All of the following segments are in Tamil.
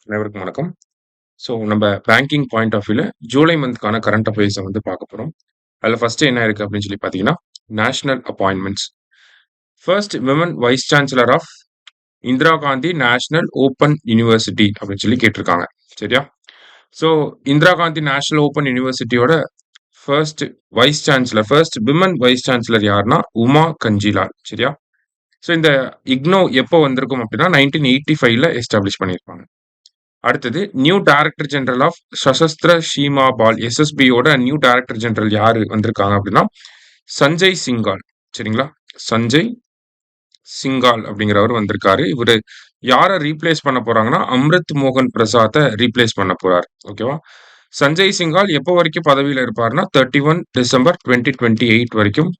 அனைவருக்கும் வணக்கம். நம்ம பேங்கிங் பாயிண்ட் ஆஃப் வியூல ஜூலை மந்த்க்கான கரண்ட் அஃபேர்ஸ பார்க்க போறோம். அதுல ஃபர்ஸ்ட் என்ன இருக்கு அப்படின்னு பார்த்தீங்கன்னா, national appointments. First women vice chancellor of Indira Gandhi national open university அப்படின்னு கேட்டிருக்காங்க. சரியா? So Indira Gandhi national open யூனிவர்சிட்டியோட first vice chancellor, first women vice chancellor யாருன்னா உமா கஞ்சிலால். சரியா? ஸோ இந்த இக்னோ எப்போ வந்திருக்கும் அப்படின்னா 1985ல எஸ்டாப்ளிஷ் பண்ணியிருப்பாங்க. அடுத்தது new director general of Sashastra Seema Bal எஸ்எஸ்பியோட நியூ டைரக்டர் ஜெனரல் யாரு வந்திருக்காங்க அப்படின்னா சஞ்சய் சிங்கால். சரிங்களா? சஞ்சய் சிங்கால் அப்படிங்கிறவர் வந்திருக்காரு. இவரு யாரை ரீப்ளேஸ் பண்ண போறாங்கன்னா அம்ரித் மோகன் பிரசாத்தை ரீப்ளேஸ் பண்ண போறார். ஓகேவா? சஞ்சய் சிங்கால் எப்போ வரைக்கும் பதவியில இருப்பாருன்னா 31 டிசம்பர் 2028 வரைக்கும்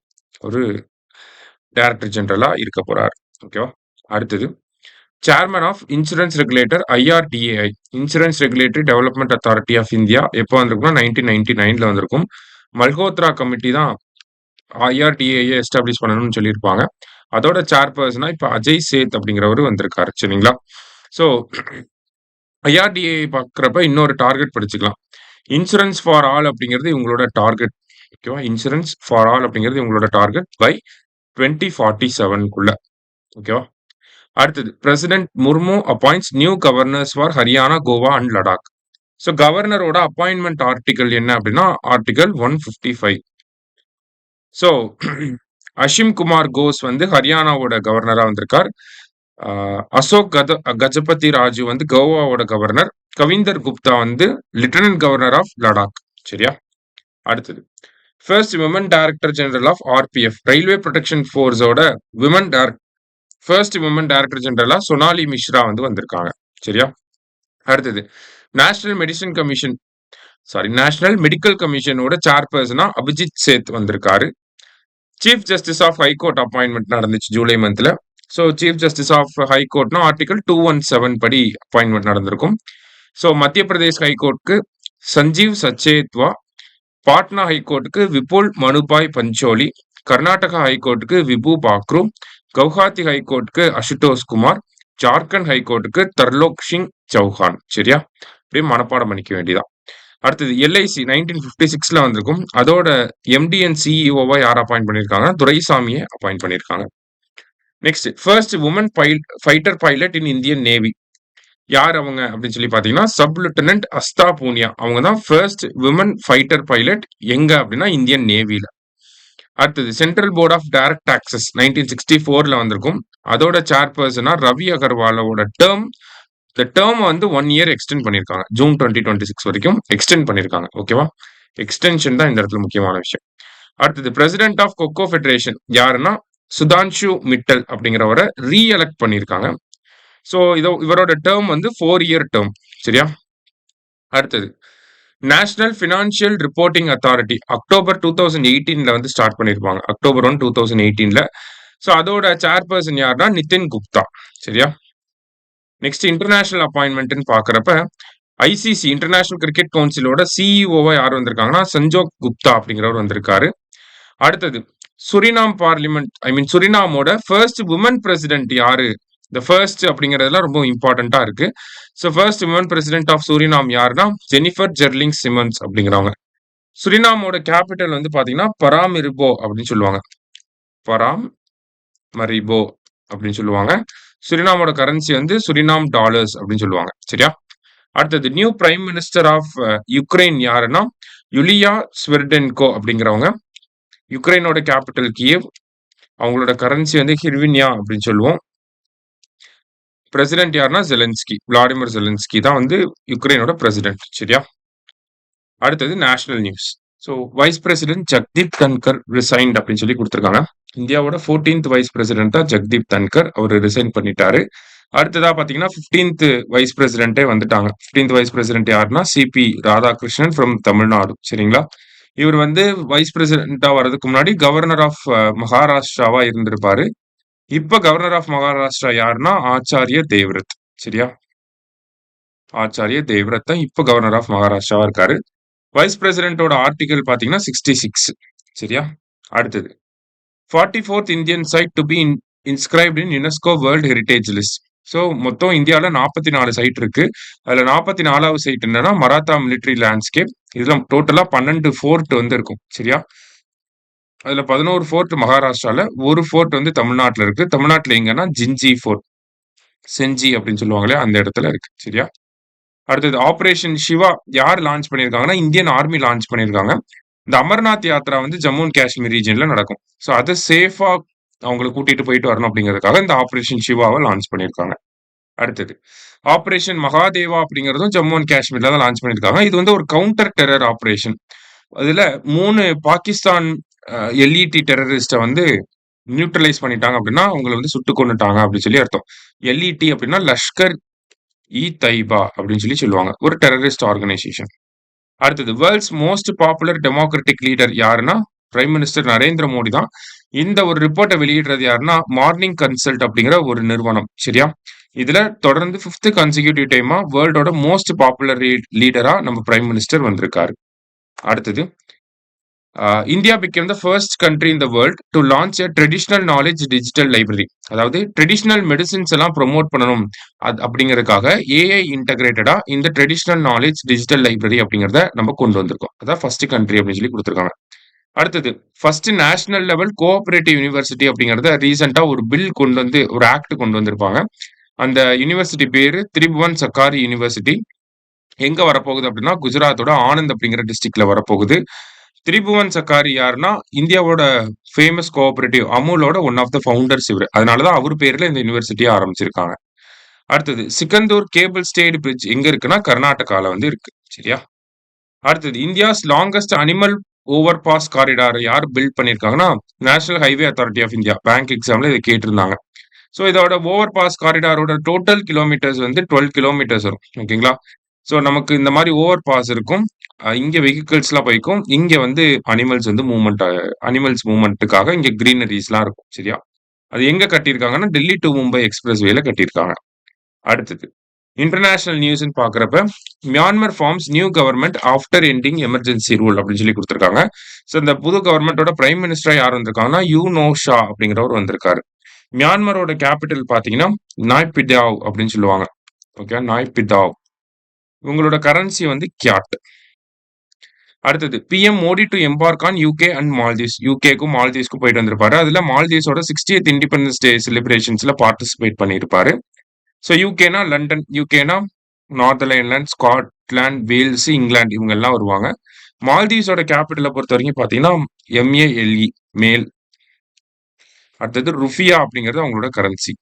ஒரு டைரக்டர் ஜெனரலா இருக்க போறார். ஓகேவா? அடுத்தது chairman of insurance regulator IRDAI, insurance regulatory development authority of India எப்போ வந்திருக்கும்னா 1999ல வந்திருக்கும். மல்ஹோத்ரா கமிட்டி தான் IRDAI எஸ்டாப்ளிஷ் பண்ணணும்னு சொல்லியிருப்பாங்க. அதோட சேர்பர்சனா இப்ப அஜய் சேத் அப்படிங்கிறவரு வந்திருக்காரு. சரிங்களா? ஸோ IRDAI பார்க்குறப்ப இன்னொரு டார்கெட் படிச்சுக்கலாம். இன்சூரன்ஸ் ஃபார் ஆல் அப்படிங்கிறது இவங்களோட டார்கெட். ஓகேவா? இன்சூரன்ஸ் ஃபார் ஆல் அப்படிங்கிறது இவங்களோட டார்கெட் பை 2047க்குள்ள. ஓகேவா? அடுத்தது president Murmu appoints new governors for Haryana, Goa and Ladakh. So கவர்னரோட அப்பாயின்மெண்ட் ஆர்டிகல் என்ன அப்படின்னா ஆர்டிகல் 155. ஸோ அஷிம் குமார் கோஸ் ஹரியானாவோட கவர்னரா வந்திருக்கார். அசோக் கஜபதி ராஜு கோவாவோட governor. Kavinder Gupta lieutenant governor of Ladakh. சரியா? அடுத்தது first women director general of RPF railway protection ஃபோர்ஸோட விமன் ஃபர்ஸ்ட் விமன் டைரக்டர் ஜெனரலா சோனாலி மிஸ்ரா வந்திருக்காங்க. சரியா? அடுத்தது நேஷனல் மெடிக்கல் கமிஷனோட சேர்பர்சனா அபிஜித் சேத் வந்திருக்காரு. Chief justice of high court appointment நடந்துச்சு ஜூலை மந்த்ல. ஸோ சீஃப் ஜஸ்டிஸ் ஆஃப் ஹைகோர்ட்னா ஆர்டிகல் 217 படி அப்பாயின்மெண்ட் நடந்திருக்கும். ஸோ மத்திய பிரதேஷ் ஹைகோர்ட்டுக்கு சஞ்சீவ் சச்சேத்வா, பாட்னா ஹைகோர்ட்டுக்கு விபுல் மனுபாய் பஞ்சோலி, கர்நாடகா ஹைகோர்ட்டுக்கு விபு பாக்ரு, கவுஹாத்தி ஹைகோர்ட்டுக்கு அசுதோஷ் குமார், ஜார்க்கண்ட் ஹைகோர்ட்டுக்கு தர்லோக் சிங் சௌஹான். சரியா? அப்படியே மனப்பாடம் பண்ணிக்க வேண்டியதான். அடுத்தது LIC 1956ல வந்திருக்கும். அதோட MD அண்ட் CEOவா யார் அப்பாயிண்ட் பண்ணியிருக்காங்க? துரைசாமியை அப்பாயிண்ட் பண்ணியிருக்காங்க. Next first woman fighter pilot in Indian Navy யார் அவங்க அப்படின்னு பாத்தீங்கன்னா சப் லெப்டினன்ட் அஸ்தா பூனியா. அவங்க தான் ஃபர்ஸ்ட் விமன் ஃபைட்டர் பைலட் எங்க அப்படின்னா இந்தியன் நேவில. அடுத்தது central board of direct taxes 1964ல வந்திருக்கும். அதோட சேர்பர்சனா ரவி அகர்வாலோட டேர்ம் 1 இயர் எக்ஸ்டெண்ட் பண்ணிருக்காங்க. ஜூன் 2026 வரைக்கும் எக்ஸ்டெண்ட் பண்ணிருக்காங்க. ஓகேவா? எக்ஸ்டென்ஷன் தான் இந்த இடத்துல முக்கியமான விஷயம். அடுத்தது பிரசிடென்ட் ஆஃப் கொக்கோ ஃபெடரேஷன் யாருன்னா சுதான்ஷு மிட்டல் அப்படிங்கிறவரை ரீஎலெக்ட் பண்ணிருக்காங்க. ஸோ இவரோட டேர்ம் 4 இயர் டேர்ம். சரியா? அடுத்தது national financial reporting authority October 2018ல ஸ்டார்ட் பண்ணிருப்பாங்க. அக்டோபர் 1, 2018ல. ஸோ அதோட சேர்பர்சன் யாருன்னா நிதின் குப்தா. சரியா? நெக்ஸ்ட் இன்டர்நேஷனல் அப்பாயின்மெண்ட்னு பாக்குறப்ப ICC இன்டர்நேஷனல் கிரிக்கெட் கவுன்சிலோட CEOவா யார் வந்திருக்காங்கன்னா சஞ்சோக் குப்தா அப்படிங்கிறவர் வந்திருக்காரு. அடுத்தது சுரினாம் சுரினாமோட ஃபர்ஸ்ட் உமன் பிரசிடென்ட் யாரு? இந்த ஃபர்ஸ்ட் அப்படிங்கிறதுலாம் ரொம்ப இம்பார்ட்டண்டா இருக்கு. So first woman president of Suriname யாருன்னா ஜெனிஃபர் ஜெர்லிங் சிமன்ஸ் அப்படிங்கிறவங்க. சுரினாமோட கேபிட்டல் பாத்தீங்கன்னா பராமிரிபோ அப்படின்னு சொல்லுவாங்க. பராமரிபோ அப்படின்னு சொல்லுவாங்க. சுரினாமோட கரன்சி சுரினாம் டாலர்ஸ் அப்படின்னு சொல்லுவாங்க. சரியா? அடுத்தது new prime minister of Ukraine யாருன்னா யுலியா ஸ்வெர்டென்கோ அப்படிங்கிறவங்க. யுக்ரைனோட கேபிட்டல் கியேவ். அவங்களோட கரன்சி ஹிர்வினியா அப்படின்னு சொல்லுவோம். பிரசிடென்ட் யாருன்னா ஜெலன்ஸ்கி, விளாடிமிர் ஜெலன்ஸ்கி தான் யுக்ரைனோட பிரசிடென்ட். சரியா? அடுத்தது national news. So vice president Jagdeep Dhankhar resigned அப்படின்னு கொடுத்துருக்காங்க. இந்தியாவோட 14th வைஸ் பிரசிடென்டா ஜக்தீப் தன்கர் அவர் ரிசைன் பண்ணிட்டாரு. அடுத்ததா பாத்தீங்கன்னா 15th வைஸ் பிரசிடென்டே வந்துட்டாங்க. 15th வைஸ் பிரசிடென்ட் யாருன்னா CP ராதாகிருஷ்ணன் ஃப்ரம் தமிழ்நாடு. சரிங்களா? இவர் வைஸ் பிரசிடென்டா வர்றதுக்கு முன்னாடி கவர்னர் ஆஃப் மகாராஷ்டிராவா இருந்திருப்பாரு. இப்ப கவர்னர் ஆஃப் மகாராஷ்டிரா யாருன்னா ஆச்சாரிய தேவ்ரத். சரியா? ஆச்சாரிய தேவ்ரத் தான் இப்ப கவர்னர் ஆஃப் மகாராஷ்டிராவா இருக்காரு. வைஸ் பிரசிடென்டோட ஆர்டிகல் பாத்தீங்கன்னா 66. சரியா? அடுத்தது 44th Indian site to be inscribed in UNESCO world heritage list. So மொத்தம் இந்தியால 44 சைட் இருக்கு. அதுல 44வது சைட் என்னன்னா மராத்தா மிலிட்டரி லேண்ட்ஸ்கேப். இதுல டோட்டலா 12 ஃபோர்ட் வந்து இருக்கும். சரியா? அதுல 11 ஃபோர்ட் மகாராஷ்டிரால, 1 ஃபோர்ட் வந்து தமிழ்நாட்டுல இருக்கு. தமிழ்நாட்டுல எங்கன்னா ஜின்ஜி ஃபோர்ட். செஞ்சி அப்படின்னு சொல்லுவாங்க இல்லையா? அந்த இடத்துல இருக்கு. சரியா? அடுத்தது ஆப்பரேஷன் சிவா யார் லான்ச் பண்ணியிருக்காங்கன்னா, இந்தியன் ஆர்மி லான்ச் பண்ணியிருக்காங்க. இந்த அமர்நாத் யாத்ரா வந்து ஜம்மு அண்ட் காஷ்மீர் ரீஜியன்ல நடக்கும். ஸோ அத சேஃபா அவங்கள கூட்டிட்டு போயிட்டு வரணும் அப்படிங்கிறதுக்காக இந்த ஆப்பரேஷன் சிவாவ லான்ச் பண்ணியிருக்காங்க. அடுத்தது ஆப்பரேஷன் மகாதேவா அப்படிங்கிறதும் ஜம்மு அண்ட் காஷ்மீர்ல தான் லான்ச் பண்ணியிருக்காங்க. இது வந்து ஒரு கவுண்டர் டெரர் ஆப்பரேஷன். அதுல 3 பாகிஸ்தான் எல்இடி டெரரிஸ்ட்ட வந்து நியூட்ரலைஸ் பண்ணிட்டாங்க அப்படின்னா, அவங்கள வந்து சுட்டுக் கொன்னுட்டாங்க அப்படின்னு சொல்லி அர்த்தம். எல்இடி அப்படின்னா லஷ்கர் இ தைபா அப்படின்னு சொல்லி சொல்லுவாங்க. ஒரு டெரரிஸ்ட் ஆர்கனைசேஷன். அடுத்தது world's most popular democratic leader யாருன்னா, பிரைம் மினிஸ்டர் நரேந்திர மோடி தான். இந்த ஒரு ரிப்போர்ட்ட வெளியிடுறது யாருன்னா, மார்னிங் கன்சல்ட் அப்படிங்கிற ஒரு நிறுவனம். சரியா? இதுல தொடர்ந்து 5த் கன்சிக்யூட்டிவ் டைமா வேர்ல்டோட மோஸ்ட் பாப்புலர் லீடரா நம்ம பிரைம் மினிஸ்டர் வந்திருக்காரு. அடுத்தது India became the first country in the world to launch a traditional knowledge digital library. அதாவது ட்ரெடிஷனல் மெடிசின்ஸ் எல்லாம் ப்ரொமோட் பண்ணணும் அப்படிங்கிறதுக்காக ஏஐ இன்டகிரேட்டடா இந்த ட்ரெடிஷனல் நாலேஜ் டிஜிட்டல் லைப்ரரி அப்படிங்கிறத நம்ம கொண்டு வந்திருக்கோம். அதான் ஃபர்ஸ்ட் கண்ட்ரி அப்படின்னு சொல்லி கொடுத்துருக்காங்க. அடுத்தது first national level cooperative university அப்படிங்கிறத ரீசெண்டா ஒரு பில் கொண்டு வந்து ஒரு ஆக்ட் கொண்டு வந்திருப்பாங்க. அந்த யூனிவர்சிட்டி பேரு திரிபுவன் சக்காரி யூனிவர்சிட்டி. எங்க வரப்போகுது அப்படின்னா, குஜராத்தோட ஆனந்த் அப்படிங்கிற டிஸ்ட்ரிக்ட்ல வரப்போகுது. திரிபுவன் சக்காரி யாருன்னா, இந்தியாவோட ஃபேமஸ் கோஆபரேட்டிவ் அமுலோட ஒன் ஆஃப் த ஃபவுண்டர்ஸ் இவரு. அதனால தான் அவர் பேர்ல இந்த யூனிவர்சிட்டிய ஆரம்பிச்சிருக்காங்க. அடுத்தது சிக்கந்தூர் கேபிள் ஸ்டேட் பிரிட்ஜ் எங்க இருக்குன்னா, கர்நாடகால வந்து இருக்கு. சரியா? அடுத்தது India's longest animal overpass corridor யார் பில்ட் பண்ணியிருக்காங்கன்னா, national highway authority of India. Bank எக்ஸாம்ல இத கேட்டிருந்தாங்க. ஸோ இதோட ஓவர் பாஸ் காரிடாரோட டோட்டல் கிலோமீட்டர்ஸ் வந்து 12 கிலோமீட்டர்ஸ் வரும். ஓகேங்களா? ஸோ நமக்கு இந்த மாரி ஓவர் பாஸ் இருக்கும். இங்க வெஹிக்கிள்ஸ்லாம் போய்க்கும். இங்க வந்து அனிமல்ஸ் வந்து அனிமல்ஸ் மூவ்மெண்ட்டுக்காக இங்க கிரீனரீஸ்லாம் இருக்கும். சரியா? அது எங்க கட்டியிருக்காங்கன்னா, டெல்லி டூ மும்பை எக்ஸ்பிரஸ் வேல கட்டியிருக்காங்க. அடுத்தது இன்டர்நேஷனல் நியூஸ்ன்னு பார்க்குறப்ப, Myanmar forms new government after ending emergency rule அப்படின்னு சொல்லி குடுத்துருக்காங்க. ஸோ இந்த புது கவர்ன்மென்ட்டோட பிரைம் மினிஸ்டரா யார் வந்திருக்காங்கன்னா, யூ நோ ஷா அப்படிங்கிறவர் வந்திருக்காரு. மியான்மரோட கேபிட்டல் பார்த்தீங்கன்னா, நாய்பிடாவ் அப்படின்னு சொல்லுவாங்க. Okay, Naypyidaw. இவங்களோட கரன்சி வந்து கியாட். அடுத்தது PM Modi to embark on UK and Maldives. யுகேக்கும் மால்தீவ்ஸ்க்கும் போயிட்டு வந்திருப்பாரு. அதுல மால்தீவ்ஸோட 60th இண்டிபெண்டன்ஸ் டே செலிப்ரேஷன்ஸ்ல பார்ட்டிசிபேட் பண்ணியிருப்பாரு. ஸோ யூகேனா லண்டன், யுகேனா northern Ireland, Scotland, Wales, England இவங்க எல்லாம் வருவாங்க. மால்தீவ்ஸோட கேபிட்டல பொறுத்த வரைக்கும் பார்த்தீங்கன்னா, எம்ஏஎல்இ மேல். அடுத்தது ருஃபியா அப்படிங்கிறது அவங்களோட கரன்சி.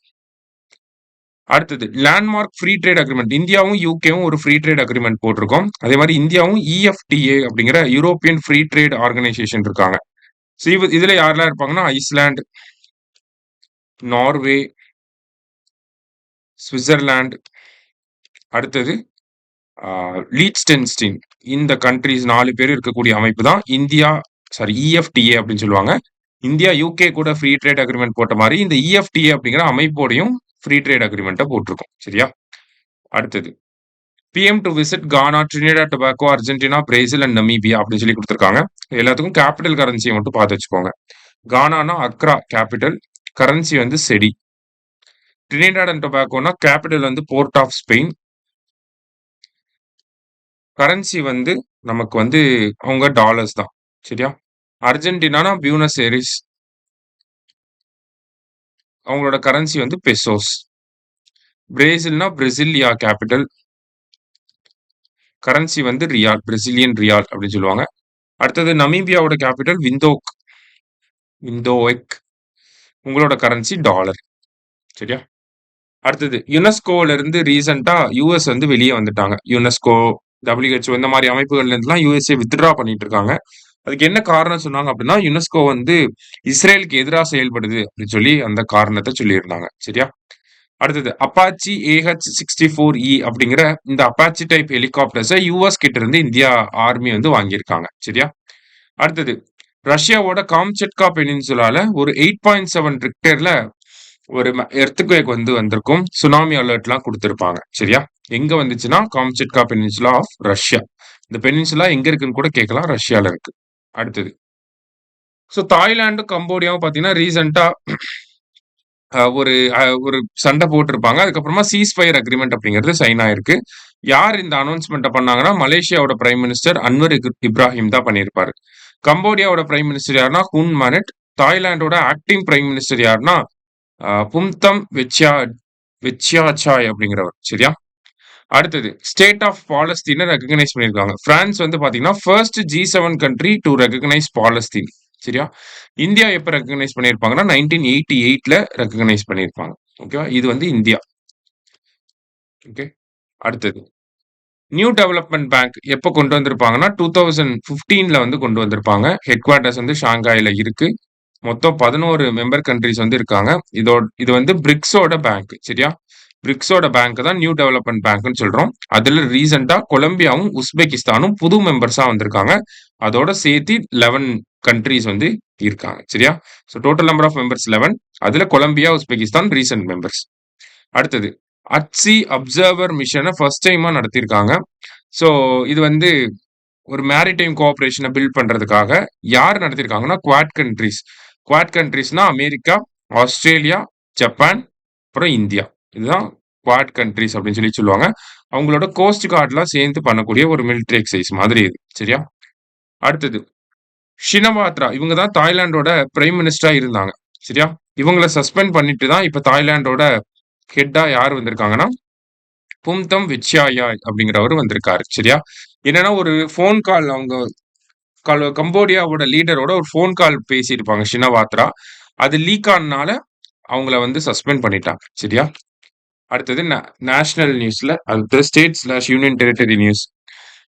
அடுத்தது லேண்ட்மார்க் ஃப்ரீ ட்ரேட் அக்ரிமெண்ட். இந்தியாவும் யூகேவும் ஒரு ஃப்ரீ ட்ரேட் அக்ரிமெண்ட் போட்டிருக்கோம். அதே மாதிரி இந்தியாவும் இஎஃப்டிஏ அப்படிங்கிற யூரோப்பியன் ஃப்ரீ ட்ரேட் ஆர்கனைசேஷன் இருக்காங்க. ஸோ இதுல யாரெல்லாம் இருப்பாங்கன்னா, ஐஸ்லாந்து, நார்வே, சுவிட்சர்லாந்து, அடுத்தது லீச்டென்ஸ்டீன். இந்த கண்ட்ரீஸ் 4 பேர் இருக்கக்கூடிய அமைப்பு தான் இஎஃப்டிஏ அப்படின்னு சொல்லுவாங்க. இந்தியா யூகே கூட ஃப்ரீ ட்ரேட் அக்ரிமெண்ட் போட்ட மாதிரி இந்த இஎஃப்டிஏ அப்படிங்கிற அமைப்போடையும் ஃப்ரீ ட்ரேட் அக்ரிமெண்ட்டை போட்டிருக்கோம். சரியா? அடுத்தது PM to visit Ghana, Trinidad Tobago, Argentina, Brazil and Namibia அப்படின்னு சொல்லி கொடுத்துருக்காங்க. எல்லாத்துக்கும் கேபிட்டல் கரன்சியை மட்டும் பார்த்து வச்சுக்கோங்க. கானானா அக்ரா கேபிட்டல், கரன்சி வந்து செடி. ட்ரினிடாட் அண்ட் டொபாக்கோனா கேபிட்டல் வந்து போர்ட் ஆஃப் ஸ்பெயின், கரன்சி வந்து நமக்கு வந்து அவங்க டாலர்ஸ் தான். சரியா? அர்ஜென்டினானா பியூனஸ் ஏரிஸ், அவங்களோட கரன்சி வந்து பெசோஸ். பிரேசில்னா பிரசிலியா கேபிட்டல், கரன்சி வந்து ரியால், பிரசிலியன் ரியால் அப்படின்னு சொல்லுவாங்க. அடுத்தது நமீபியாவோட கேபிட்டல் விந்தோவெக், உங்களோட கரன்சி டாலர். சரியா? அடுத்தது யுனெஸ்கோல இருந்து ரீசெண்டா யூஎஸ் வந்து வெளியே வந்துட்டாங்க. யுனெஸ்கோ, WHO இந்த மாதிரி அமைப்புகள்ல இருந்துலாம் யுஎஸ்ஏ வித்ட்ரா பண்ணிட்டு இருக்காங்க. அதுக்கு என்ன காரணம் சொன்னாங்க அப்படின்னா, யுனெஸ்கோ வந்து இஸ்ரேலுக்கு எதிரா செயல்படுது அப்படின்னு சொல்லி அந்த காரணத்தை சொல்லியிருந்தாங்க. சரியா? அடுத்தது அப்பாச்சி AH-64E அப்படிங்கிற இந்த அப்பாச்சி டைப் ஹெலிகாப்டர்ஸை யுஎஸ் கிட்ட இருந்து இந்தியா ஆர்மி வந்து வாங்கியிருக்காங்க. சரியா? அடுத்தது ரஷ்யாவோட காம்செட்கா பெனின்சுலால ஒரு 8.7 ரிக்டர்ல ஒரு எர்த்குவேக் வந்து வந்திருக்கும். சுனாமி அலர்ட்லாம் கொடுத்திருப்பாங்க. சரியா? எங்க வந்துச்சுன்னா காம்செட்கா பெனின்சுலா ஆஃப் ரஷ்யா. இந்த பெனின்சுலா எங்க இருக்குன்னு கூட கேட்கலாம். ரஷ்யால இருக்கு. அடுத்தது தாய்லாந்து, கம்போடியாவும் பாத்தீங்கன்னா ரீசெண்டா ஒரு சண்டை போட்டிருப்பாங்க. அதுக்கப்புறமா சீஸ்ஃபயர் அக்ரீமெண்ட் அப்படிங்கிறது சைன் ஆயிருக்கு. யார் இந்த அனவுன்ஸ்மென்ட்ட பண்ணாங்கன்னா, மலேசியாவோட பிரைம் மினிஸ்டர் அன்வர் இப்ராஹிம் தான் பண்ணியிருப்பாரு. கம்போடியாவோட பிரைம் மினிஸ்டர் யாருன்னா, Hun Manet. தாய்லாந்தோட acting prime minister யாருன்னா, பும்தம் வெச்யாசாய் அப்படிங்கிறவர். சரியா? அடுத்தது ஸ்டேட் ஆஃப் பாலஸ்தீன ரெகக்னைஸ் பண்ணியிருக்காங்க. பிரான்ஸ் வந்து பாத்தீங்கன்னா first G7 country to recognise Palestine. சரியா? இந்தியா எப்ப ரெகக்னைஸ் பண்ணியிருப்பாங்கன்னா 1988ல ரெகக்னைஸ் பண்ணியிருப்பாங்க. ஓகேவா? இது வந்து இந்தியா. ஓகே. அடுத்தது நியூ டெவலப்மெண்ட் பேங்க் எப்ப கொண்டு வந்திருப்பாங்கன்னா 2015ல வந்து கொண்டு வந்திருப்பாங்க. ஹெட் குவார்ட்டர்ஸ் வந்து ஷாங்காய்ல இருக்கு. மொத்தம் 11 மெம்பர் கண்ட்ரிஸ் வந்து இருக்காங்க. இது வந்து பிரிக்ஸோட பேங்க். சரியா? பிரிக்ஸோட பேங்க் தான் நியூ டெவலப்மெண்ட் பேங்க்னு சொல்றோம். அதுல ரீசெண்டா கொலம்பியாவும் உஸ்பெகிஸ்தானும் புது மெம்பர்ஸா வந்திருக்காங்க. அதோட சேர்த்து 11 கண்ட்ரிஸ் வந்து இருக்காங்க. சரியா? So total number of members 11. அதுல கொலம்பியா, உஸ்பெகிஸ்தான் ரீசெண்ட் மெம்பர்ஸ். அடுத்தது அட்சி அப்சர்வர் மிஷனை ஃபர்ஸ்ட் டைமா நடத்தியிருக்காங்க. ஸோ இது வந்து ஒரு மேரிடைம் கோஆபரேஷனை பில்ட் பண்றதுக்காக யார் நடத்திருக்காங்கன்னா குவாட் கண்ட்ரிஸ். குவாட் கண்ட்ரிஸ்னா அமெரிக்கா, ஆஸ்திரேலியா, ஜப்பான், அப்புறம் இந்தியா. இதுதான் குவாட் கண்ட்ரிஸ் அப்படின்னு சொல்லி சொல்லுவாங்க. அவங்களோட கோஸ்ட் கார்ட்லாம் சேர்ந்து பண்ணக்கூடிய ஒரு மிலிட்டரி எக்ஸசைஸ் மாதிரி இது. சரியா? அடுத்தது ஷினவாத்ரா. இவங்க தான் தாய்லாந்தோட பிரைம் மினிஸ்டரா இருந்தாங்க. சரியா? இவங்கள சஸ்பெண்ட் பண்ணிட்டு தான் இப்ப தாய்லாந்தோட ஹெட்டா யார் வந்திருக்காங்கன்னா பும்தம் விச்யாயாய் அப்படிங்கிறவர் வந்திருக்காரு. சரியா? என்னன்னா ஒரு ஃபோன் கால் அவங்க கம்போடியாவோட லீடரோட ஒரு ஃபோன் கால் பேசியிருப்பாங்க ஷினவாத்ரா. அது லீக் ஆனனால அவங்கள வந்து சஸ்பெண்ட் பண்ணிட்டாங்க. சரியா? அடுத்தது நேஷனல் நியூஸ்ல அடுத்து ஸ்டேட்/யூனியன் டெரிட்டரி நியூஸ்.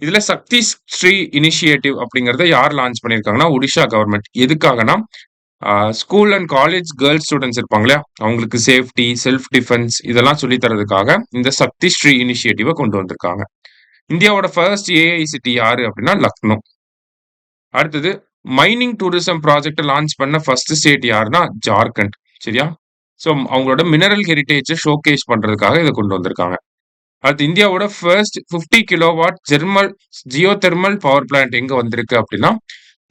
இதுல சக்தி ஸ்ரீ இனிஷியேட்டிவ் அப்படிங்கறத யார் லான்ச் பண்ணிருக்காங்கன்னா ஒடிஷா கவர்மெண்ட். எதுக்காகனா school and college girls students இருப்பாங்களே அவங்களுக்கு சேஃப்டி, செல்ஃப் டிஃபென்ஸ் இதெல்லாம் சொல்லி தரதுக்காக இந்த சக்தி ஸ்ரீ இனிஷியேட்டிவை கொண்டு வந்திருக்காங்க. இந்தியாவோட ஃபர்ஸ்ட் ஏஐ சிட்டி யாரு அப்படின்னா லக்னோ. அடுத்தது மைனிங் டூரிசம் ப்ராஜெக்ட் லான்ச் பண்ண ஃபர்ஸ்ட் ஸ்டேட் யாருன்னா ஜார்க்கண்ட். சரியா? ஸோ அவங்களோட மினரல் ஹெரிட்டேஜை ஷோகேஸ் பண்றதுக்காக இதை கொண்டு வந்திருக்காங்க. அடுத்து இந்தியாவோட first 50 kilowatt Jio thermal power plant எங்க வந்திருக்கு அப்படின்னா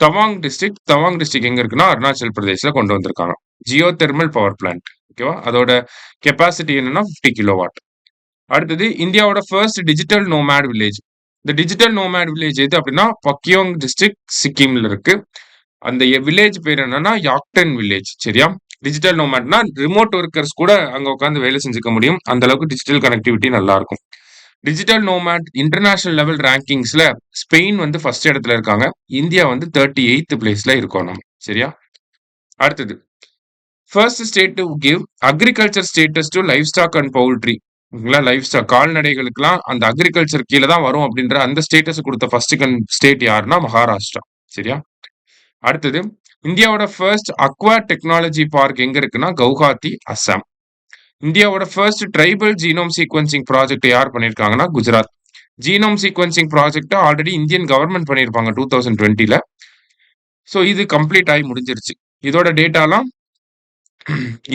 தவாங் டிஸ்ட்ரிக்ட். தவாங் டிஸ்ட்ரிக்ட் எங்க இருக்குன்னா அருணாச்சல் பிரதேஷ்ல கொண்டு வந்திருக்காங்க. Jio thermal power plant. ஓகேவா? அதோட கெப்பாசிட்டி என்னன்னா 50 கிலோவாட். அடுத்தது இந்தியாவோட ஃபர்ஸ்ட் டிஜிட்டல் நோமேட் வில்லேஜ். இந்த டிஜிட்டல் நோமேட் வில்லேஜ் எது அப்படின்னா பக்கியோங் டிஸ்ட்ரிக்ட் சிக்கிம்ல இருக்கு. அந்த வில்லேஜ் பேர் என்னன்னா யாக்டன் வில்லேஜ். சரியா? டிஜிட்டல் நோமேட்னா ரிமோட் ஒர்க்கர்ஸ் கூட அங்க உட்காந்து வேலை செஞ்சுக்க முடியும். அந்த அளவுக்கு டிஜிட்டல் கனெக்டிவிட்டி நல்லா இருக்கும். டிஜிட்டல் நோமேட் இன்டர்நேஷனல் லெவல் ரேங்கிங்ஸ்ல ஸ்பெயின் வந்து ஃபர்ஸ்ட் இடத்துல இருக்காங்க. இந்தியா வந்து 38th பிளேஸ்ல இருக்கோம் நம்ம. சரியா? அடுத்தது first state to give agriculture status to livestock and poultry. Livestock கால்நடைகளுக்குலாம் அந்த அக்ரிகல்ச்சர் கீழே தான் வரும் அப்படின்ற அந்த ஸ்டேட்டஸ் கொடுத்த ஃபர்ஸ்ட் ஸ்டேட் யாருன்னா மகாராஷ்டிரா. சரியா? அடுத்தது இந்தியாவோட ஃபர்ஸ்ட் அக்வா டெக்னாலஜி பார்க் எங்க இருக்குன்னா கவுஹாத்தி, அஸ்ஸாம். இந்தியாவோட first tribal genome sequencing project யார் பண்ணிருக்காங்கன்னா Gujarat. Genome sequencing project already Indian government பண்ணியிருப்பாங்க 2020ல. ஸோ இது கம்ப்ளீட் ஆகி முடிஞ்சிருச்சு. இதோட டேட்டாலாம்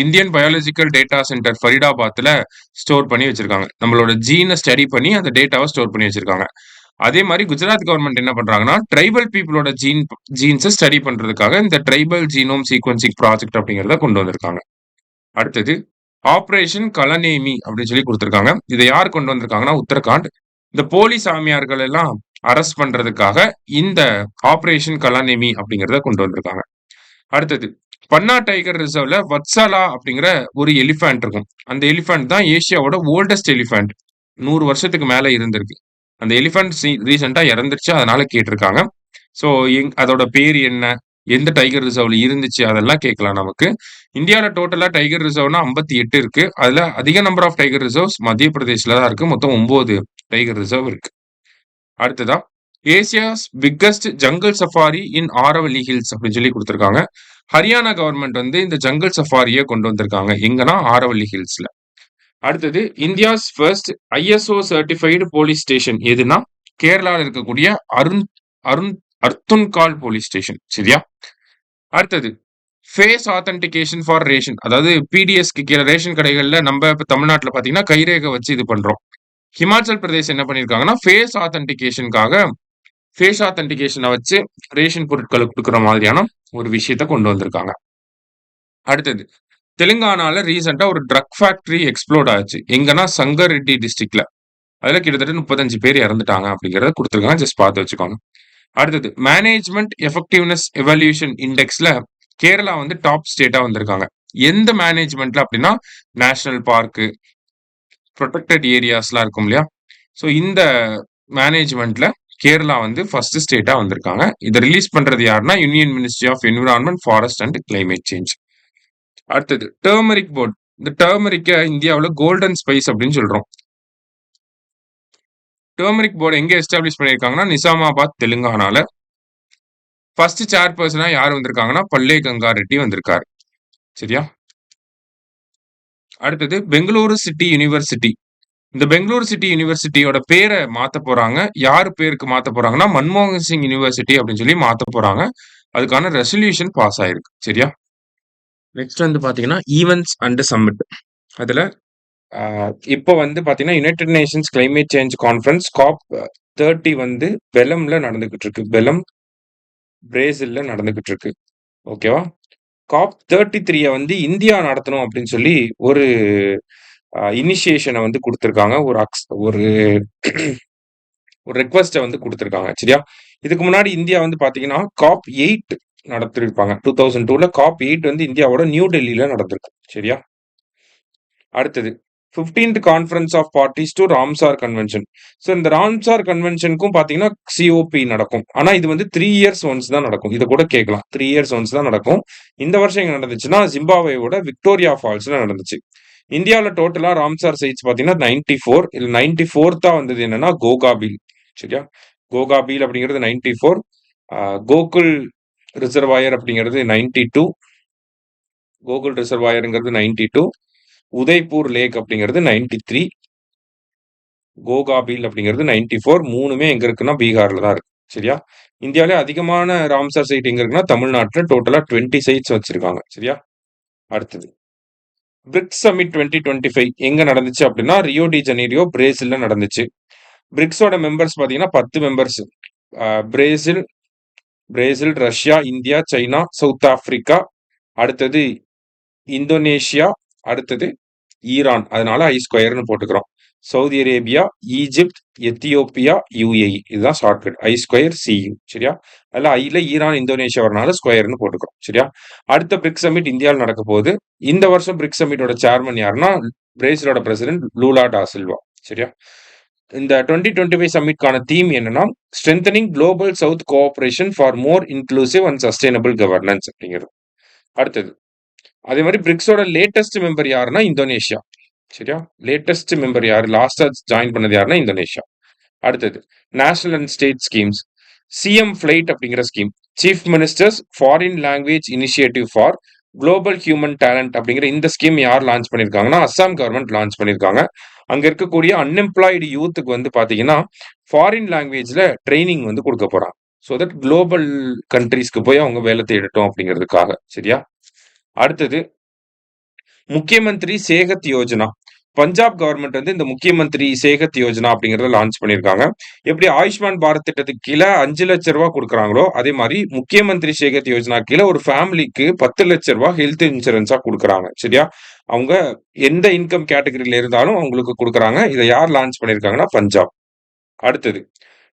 இந்தியன் பயாலஜிக்கல் டேட்டா சென்டர் ஃபரிடாபாத்ல ஸ்டோர் பண்ணி வச்சிருக்காங்க. நம்மளோட ஜீனை ஸ்டடி பண்ணி அந்த டேட்டாவை ஸ்டோர் பண்ணி வச்சிருக்காங்க. அதே மாதிரி குஜராத் கவர்மெண்ட் என்ன பண்றாங்கன்னா ட்ரைபல் பீப்புளோட ஜீன்ஸை ஸ்டடி பண்றதுக்காக இந்த ட்ரைபல் ஜீனோம் சீக்வன்சிங் ப்ராஜெக்ட் அப்படிங்கிறத கொண்டு வந்திருக்காங்க. அடுத்தது ஆபரேஷன் கலநேமி அப்படின்னு சொல்லி கொடுத்திருக்காங்க. இதை யார் கொண்டு வந்திருக்காங்கன்னா உத்தரகாண்ட். இந்த போலி சாமியார்கள் எல்லாம் அரெஸ்ட் பண்றதுக்காக இந்த ஆபரேஷன் கலநேமி அப்படிங்கறத கொண்டு வந்திருக்காங்க. அடுத்தது பன்னா டைகர் ரிசர்வ்ல வத்சலா அப்படிங்கிற ஒரு எலிஃபண்ட் இருக்கும். அந்த எலிஃபண்ட் தான் ஏசியாவோட ஓல்டஸ்ட் எலிஃபண்ட். 100 வருஷத்துக்கு மேல இருந்திருக்கு. அந்த எலிஃபண்ட் ரீசெண்டா இறந்துருச்சு. அதனால கேட்டிருக்காங்க. ஸோ அதோட பேர் என்ன, எந்த டைகர் ரிசர்வ்ல இருந்துச்சு அதெல்லாம் கேட்கலாம் நமக்கு. இந்தியாவில் டோட்டலா டைகர் ரிசர்வ்னா 58 இருக்கு. அதுல அதிக நம்பர் ஆஃப் டைகர் ரிசர்வ்ஸ் மத்திய பிரதேஷ்ல தான் இருக்கு. மொத்தம் 9 டைகர் ரிசர்வ் இருக்கு. அடுத்ததா ஏசியாஸ் பிக்கஸ்ட் ஜங்கல் சஃபாரி இன் ஆரவல்லி ஹில்ஸ் அப்படின்னு சொல்லி கொடுத்திருக்காங்க. ஹரியானா கவர்மெண்ட் வந்து இந்த ஜங்கல் சஃபாரியை கொண்டு வந்திருக்காங்க. எங்கன்னா ஆரவல்லி ஹில்ஸ்ல. அடுத்தது India's first ISO certified police station எதுனா கேரளாவில் இருக்கக்கூடிய அருண் அருண் அர்த்துன்கால் போலீஸ் ஸ்டேஷன். சரியா? அடுத்தது ஃபேஸ் ஆத்தென்டிகேஷன் ஃபார் ரேஷன். அதாவது PDSக்கு கீழே ரேஷன் கடைகள்ல நம்ம இப்ப தமிழ்நாட்டில் பாத்தீங்கன்னா கைரேகை வச்சு இது பண்றோம். ஹிமாச்சல் பிரதேஷ் என்ன பண்ணிருக்காங்கன்னா ஃபேஸ் ஆத்தென்டிகேஷனை வச்சு ரேஷன் பொருட்களை கொடுக்குற மாதிரியான ஒரு விஷயத்த கொண்டு வந்திருக்காங்க. அடுத்தது தெலுங்கானால ரீசென்ட்டா ஒரு ட்ரக் ஃபேக்டரி எக்ஸ்ப்ளோட் ஆச்சு. எங்கன்னா சங்கரெட்டி டிஸ்ட்ரிக்ட்ல. அதுல கிட்டத்தட்ட 35 பேர் இறந்துட்டாங்க அப்படிங்கிறத குடுத்துருக்காங்க. ஜஸ்ட் பார்த்து வச்சுக்கோங்க. அடுத்தது மேனேஜ்மென்ட் எஃபெக்டிவ்னஸ் எவல்யூஷன் இண்டெக்ஸ்ல கேரளா வந்து டாப் ஸ்டேட்டா வந்திருக்காங்க. எந்த மேனேஜ்மென்ட்ல அப்படின்னா, நேஷனல் பார்க், புரொடெக்டட் ஏரியாஸ்லாம் இருக்கும் இல்லையா? ஸோ இந்த மேனேஜ்மென்ட்ல கேரளா வந்து ஃபர்ஸ்ட் ஸ்டேட்டா வந்திருக்காங்க. இத ரிலீஸ் பண்றது யாருன்னா, union ministry of environment, forest and climate change. அடுத்தது டர்மெரிக் போர்ட். இந்த டர்மெரிக்க இந்தியாவுல கோல்டன் ஸ்பைஸ் அப்படின்னு சொல்றோம். டர்மெரிக் போர்டு எங்க எஸ்டாப்ளிஷ் பண்ணியிருக்காங்கன்னா, நிசாமாபாத், தெலுங்கானால. ஃபர்ஸ்ட் சேர்பர்சனா யார் வந்திருக்காங்கன்னா, பல்லே கங்கா ரெட்டி வந்திருக்காரு. சரியா? அடுத்தது பெங்களூரு சிட்டி யுனிவர்சிட்டி. இந்த பெங்களூரு சிட்டி யுனிவர்சிட்டியோட பேர மாத்த போறாங்க. யார் பேருக்கு மாத்த போறாங்கன்னா, மன்மோகன் சிங் யுனிவர்சிட்டி அப்படின்னு சொல்லி மாத்த போறாங்க. அதுக்கான ரெசல்யூஷன் பாஸ் ஆயிருக்கு. சரியா? நெக்ஸ்ட் வந்து பாத்தீங்கன்னா, ஈவென்ட்ஸ் அண்ட் சம்மிட். அதுல ஆ இப்போ வந்து பாத்தீங்கன்னா, United Nations climate change conference COP 30 வந்து பெலம்ல நடந்துகிட்டு இருக்கு. பெலம், பிரேசில்ல நடந்துகிட்டு இருக்கு. ஓகேவா? காப் 33 வந்து இந்தியா நடத்தணும் அப்படின்னு சொல்லி ஒரு இனிஷியேஷன வந்து குடுத்திருக்காங்க. ஒரு ஒரு ரெக்வெஸ்ட்ட வந்து குடுத்திருக்காங்க. சரியா? இதுக்கு முன்னாடி இந்தியா வந்து பாத்தீங்கன்னா, காப் 8 நடத்திருப்பாங்க. 2002ல காப் 8 வந்து இந்தியாவோட நியூ டெல்லில நடந்திருக்கு. சரியா? அடுத்தது 15த் conference of parties to Ramsar convention. So இந்த ராம்சார் கன்வென்ஷனுக்கும் பார்த்தீங்கன்னா சிஓபி நடக்கும். ஆனா இது வந்து 3 இயர்ஸ் ஒன்ஸ் தான் நடக்கும். இத கூட கேட்கலாம். 3 இயர்ஸ் ஒன்ஸ் தான் நடக்கும். இந்த வருஷம் எங்க நடந்துச்சுன்னா, ஜிம்பாப்வேவோட விக்டோரியா ஃபால்ஸ்ல நடந்துச்சு. இந்தியாவுல டோட்டலா ராம்சார் சைட்ஸ் பார்த்தீங்கன்னா 94. இதுல 94தா வந்தது என்னன்னா கோகாபீல். சரியா? கோகாபீல் அப்படிங்கிறது 94. கோகுல் ரிசர்வாயர் அப்படிங்கிறது 92. கோகுல் ரிசர்வாயர்ங்கிறது 92. உதய்பூர் லேக் அப்படிங்கிறது 93. கோகாபீல் அப்படிங்கிறது 94. 3மே எங்க இருக்குன்னா பீகார்ல தான் இருக்கு. சரியா? இந்தியாவிலே அதிகமான ராம்சார் சைட் எங்க இருக்குன்னா தமிழ்நாட்டுல டோட்டலா 20 சைட்ஸ் வச்சிருக்காங்க. சரியா? அடுத்தது பிரிக்ஸ் சமிட் 2025 எங்க நடந்துச்சு அப்படின்னா ரியோ டி ஜெனீரியோ பிரேசில்ல நடந்துச்சு. பிரிக்ஸோட மெம்பர்ஸ் பாத்தீங்கன்னா 10 members. Brazil, Russia, India, China, south Africa, அடுத்தது இந்தோனேஷியா, அடுத்தது ஈரான். அதனால ஐ ஸ்கொயர்னு போட்டுக்கிறோம். Saudi Arabia, Egypt, Ethiopia, UAE. இதுதான் ஷார்ட்கட். ஐ ஸ்கொயர் சியு. சரியா? அதுல ஐல ஈரான், இந்தோனேஷியா வரனால ஸ்கொயர்னு போட்டுக்கிறோம். சரியா? அடுத்த பிரிக்ஸ் சமிட் இந்தியாவில் நடக்க போகுது. இந்த வருஷம் பிரிக்ஸ் சமிட்டோட சேர்மன் யாருன்னா பிரேசிலோட பிரசிடென்ட் லூலா டா சில்வா. சரியா? இந்த 2025 சமிட்கான தீம் என்னன்னா strengthening global south cooperation for more inclusive and sustainable governance அப்படிங்கிறது. அடுத்தது அதே மாதிரி பிரிக்ஸோட லேட்டஸ்ட் மெம்பர் யாருன்னா இந்தோனேஷியா. சரியா? லேட்டஸ்ட் மெம்பர் யாரு? லாஸ்டா ஜாயின் பண்ணது யாருன்னா இந்தோனேஷியா. அடுத்தது national and state schemes. CM flight அப்படிங்கிற scheme. Chief ministers foreign language initiative for global human talent அப்படிங்கிற இந்த ஸ்கீம் யார் லான்ச் பண்ணிருக்காங்கன்னா அஸ்ஸாம் கவர்மெண்ட் லான்ச் பண்ணிருக்காங்க. அங்க இருக்கக்கூடிய அன்எம்ப்ளாய்டு யூத்துக்கு வந்து பாத்தீங்கன்னா ஃபாரின் லாங்குவேஜ்ல ட்ரைனிங் வந்து கொடுக்க போறாங்க. ஸோ தட் குளோபல் கண்ட்ரீஸ்க்கு போய் அவங்க வேலை தேடட்டும் அப்படிங்கிறதுக்காக. சரியா? அடுத்தது முக்கியமந்திரி சேகத் யோஜனா. பஞ்சாப் கவர்மெண்ட் வந்து இந்த முக்கியமந்திரி சேகத் யோஜனா அப்படிங்கறத லான்ச் பண்ணிருக்காங்க. எப்படி ஆயுஷ்மான் பாரத் திட்டத்துக்கு கீழ 5 லட்சம் ரூபாய் கொடுக்குறாங்களோ அதே மாதிரி முக்கியமந்திரி சேகத் யோஜனா கீழ ஒரு ஃபேமிலிக்கு 10 லட்சம் ரூபாய் ஹெல்த் இன்சூரன்ஸா கொடுக்குறாங்க. சரியா? அவங்க எந்த இன்கம் கேட்டகரியில இருந்தாலும் அவங்களுக்கு கொடுக்குறாங்க. இதை யார் லான்ச் பண்ணிருக்காங்கன்னா பஞ்சாப். அடுத்தது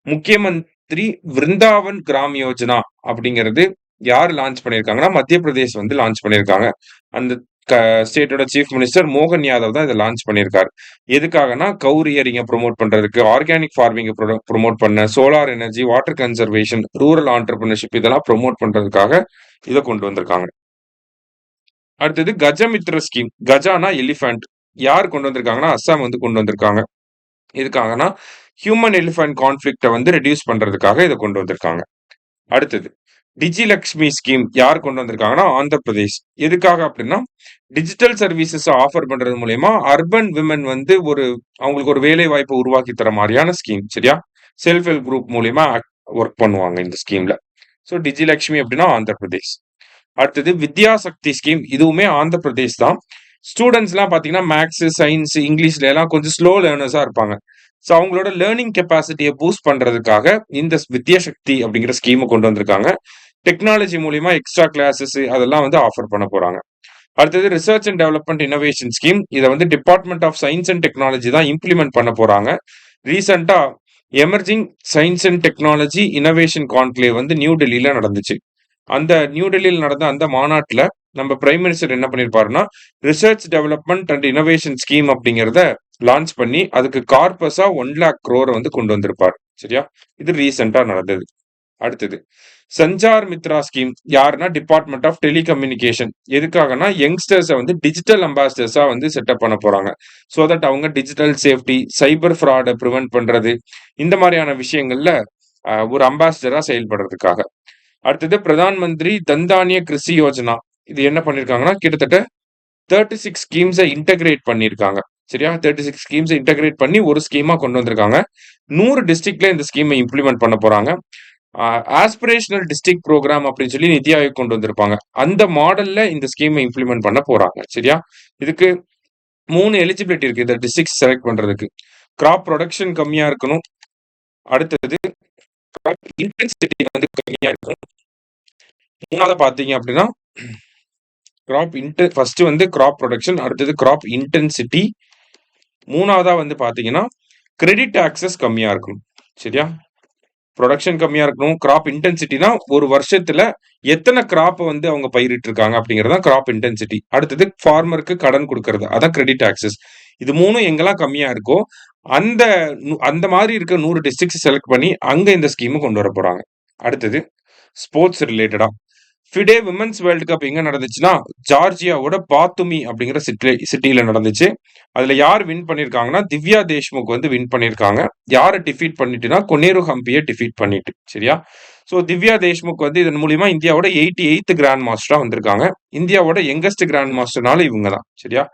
முக்கியமந்திரி விருந்தாவன் கிராம் யோஜனா அப்படிங்கிறது யார் லான்ச் பண்ணிருக்காங்கன்னா மத்திய பிரதேஷ் வந்து லான்ச் பண்ணிருக்காங்க. அந்த ஸ்டேட்டோட சீஃப் மினிஸ்டர் மோகன் யாதவ் தான் இதை லான்ச் பண்ணியிருக்காரு. எதுக்காகனா கவுர் இயரிங்க ப்ரொமோட் பண்றதுக்கு, ஆர்கானிக் ஃபார்மிங் ப்ரொமோட் பண்ண, solar energy, water conservation, rural entrepreneurship இதெல்லாம் ப்ரொமோட் பண்றதுக்காக இதை கொண்டு வந்திருக்காங்க. அடுத்தது கஜமித்ர ஸ்கீம். கஜானா எலிஃபண்ட். யார் கொண்டு வந்திருக்காங்கன்னா அஸ்ஸாம் வந்து கொண்டு வந்திருக்காங்க. எதுக்காகனா ஹியூமன் எலிஃபண்ட் கான்ஃபிளிக்ட வந்து ரெடியூஸ் பண்றதுக்காக இதை கொண்டு வந்திருக்காங்க. அடுத்தது டிஜிலக்ஷ்மி ஸ்கீம் யார் கொண்டு வந்திருக்காங்கன்னா ஆந்திர பிரதேஷ். எதுக்காக அப்படின்னா டிஜிட்டல் சர்வீசஸ் ஆஃபர் பண்றது மூலயமா அர்பன் விமன் வந்து அவங்களுக்கு ஒரு வேலை வாய்ப்பை உருவாக்கி தர மாதிரியான ஸ்கீம். சரியா? செல்ஃப் ஹெல்ப் குரூப் மூலியமா ஒர்க் பண்ணுவாங்க இந்த ஸ்கீம்ல. ஸோ டிஜிலக்ஷ்மி அப்படின்னா ஆந்திர பிரதேஷ். அடுத்தது வித்யா சக்தி ஸ்கீம். இதுவுமே ஆந்திர பிரதேஷ் தான். ஸ்டூடெண்ட்ஸ் எல்லாம் பாத்தீங்கன்னா மேக்ஸ், சயின்ஸ், இங்கிலீஷ்ல எல்லாம் கொஞ்சம் ஸ்லோ லேர்னர்ஸா இருப்பாங்க. ஸோ அவங்களோட லேர்னிங் கெப்பாசிட்டியை பூஸ்ட் பண்றதுக்காக இந்த வித்யா சக்தி அப்படிங்கிற ஸ்கீமை கொண்டு வந்திருக்காங்க. டெக்னாலஜி மூலியமா எக்ஸ்ட்ரா கிளாஸஸ் அதெல்லாம் வந்து ஆஃபர் பண்ண போறாங்க. அடுத்தது research and development innovation scheme. இதை வந்து department of science and technology தான் இம்ப்ளிமெண்ட் பண்ண போறாங்க. ரீசெண்டா emerging science and technology innovation conclave வந்து நியூ டெல்லியில நடந்துச்சு. அந்த நியூ டெல்லியில் நடந்த அந்த மாநாட்டுல நம்ம பிரைம் மினிஸ்டர் என்ன பண்ணிருப்பாருன்னா, research development and innovation scheme அப்படிங்கிறத லான்ச் பண்ணி அதுக்கு கார்பஸா 1,00,000 crore வந்து கொண்டு வந்திருப்பார். சரியா? இது ரீசெண்டா நடந்தது. அடுத்தது சஞ்சார் மித்ரா ஸ்கீம். யாருன்னா டிபார்ட்மெண்ட் ஆஃப் டெலிகம்யூனிகேஷன். எதுக்காகனா யங்ஸ்டர்ஸை வந்து டிஜிட்டல் அம்பாசிடர்ஸா வந்து செட்டப் பண்ண போறாங்க. ஸோ தட் அவங்க டிஜிட்டல் சேஃப்டி, சைபர் ஃப்ராடை ப்ரிவென்ட் பண்றது, இந்த மாதிரியான விஷயங்கள்ல ஒரு அம்பாசிடரா செயல்படுறதுக்காக. அடுத்தது பிரதான் மந்திரி தன்தானிய கிருஷி யோஜனா. இது என்ன பண்ணிருக்காங்கன்னா கிட்டத்தட்ட 36 ஸ்கீம்ஸை இன்டகிரேட் பண்ணியிருக்காங்க. சரியா? 36 ஸ்கீம்ஸை இன்டகிரேட் பண்ணி ஒரு ஸ்கீமா கொண்டு வந்திருக்காங்க. 100 டிஸ்ட்ரிக்ட்ல இந்த ஸ்கீமை இம்ப்ளிமெண்ட் பண்ண போறாங்க. ஆஸ்பிரேஷனல் டிஸ்ட்ரிக்ட் ப்ரோக்ராம் அப்படின்னு சொல்லி நிதி ஆயோக் கொண்டு வந்திருப்பாங்க. அந்த மாடல்ல இந்த ஸ்கீமை இம்ப்ளிமெண்ட் பண்ண போறாங்க. சரியா? இதுக்கு 3 எலிஜிபிலிட்டி இருக்கு இந்த டிஸ்ட்ரிக்ட் செலக்ட் பண்றதுக்கு. கிராப் ப்ரொடக்ஷன் கம்மியா இருக்கணும். அடுத்தது கிராப் இன்டென்சிட்டி வந்து கம்மியா இருக்கணும். மூணாவது பாத்தீங்க அப்படின்னா ஃபர்ஸ்ட் வந்து கிராப் ப்ரொடக்ஷன், அடுத்தது கிராப் இன்டென்சிட்டி, மூணாவதா வந்து பாத்தீங்கன்னா கிரெடிட் ஆக்சஸ் கம்மியா இருக்கணும். சரியா? ப்ரொடக்ஷன் கம்மியா இருக்கணும். கிராப் இன்டென்சிட்டினா ஒரு வருஷத்துல எத்தனை கிராப் வந்து அவங்க பயிரிட்டு இருக்காங்க அப்படிங்கறத கிராப் இன்டென்சிட்டி. அடுத்தது ஃபார்மருக்கு கடன் கொடுக்கறது, அதான் கிரெடிட் ஆக்சஸ். இது மூணும் எங்கெல்லாம் கம்மியா இருக்கோ அந்த அந்த மாதிரி இருக்க 100 டிஸ்ட்ரிக்ட்ஸ் செலக்ட் பண்ணி அங்க இந்த ஸ்கீம் கொண்டு வர போறாங்க. அடுத்தது ஸ்போர்ட்ஸ் ரிலேட்டடா ஃபிடே விமன்ஸ் வேர்ல்டு கப் எங்க நடந்துச்சுன்னா ஜார்ஜியாவோட பாத்துமி அப்படிங்கிற சிட்டியில நடந்துச்சு. அதுல யார் வின் பண்ணிருக்காங்கன்னா திவ்யா தேஷ்முக் வந்து வின் பண்ணிருக்காங்க. யாரை டிஃபீட் பண்ணிட்டுனா கொனேரு ஹம்பியை டிஃபீட் பண்ணிட்டு. சரியா? ஸோ திவ்யா தேஷ்முக் வந்து இதன் மூலியமா இந்தியாவோட 88th கிராண்ட் மாஸ்டரா வந்திருக்காங்க. இந்தியாவோட யங்கஸ்ட் கிராண்ட் மாஸ்டர்னால இவங்க தான். சரியா?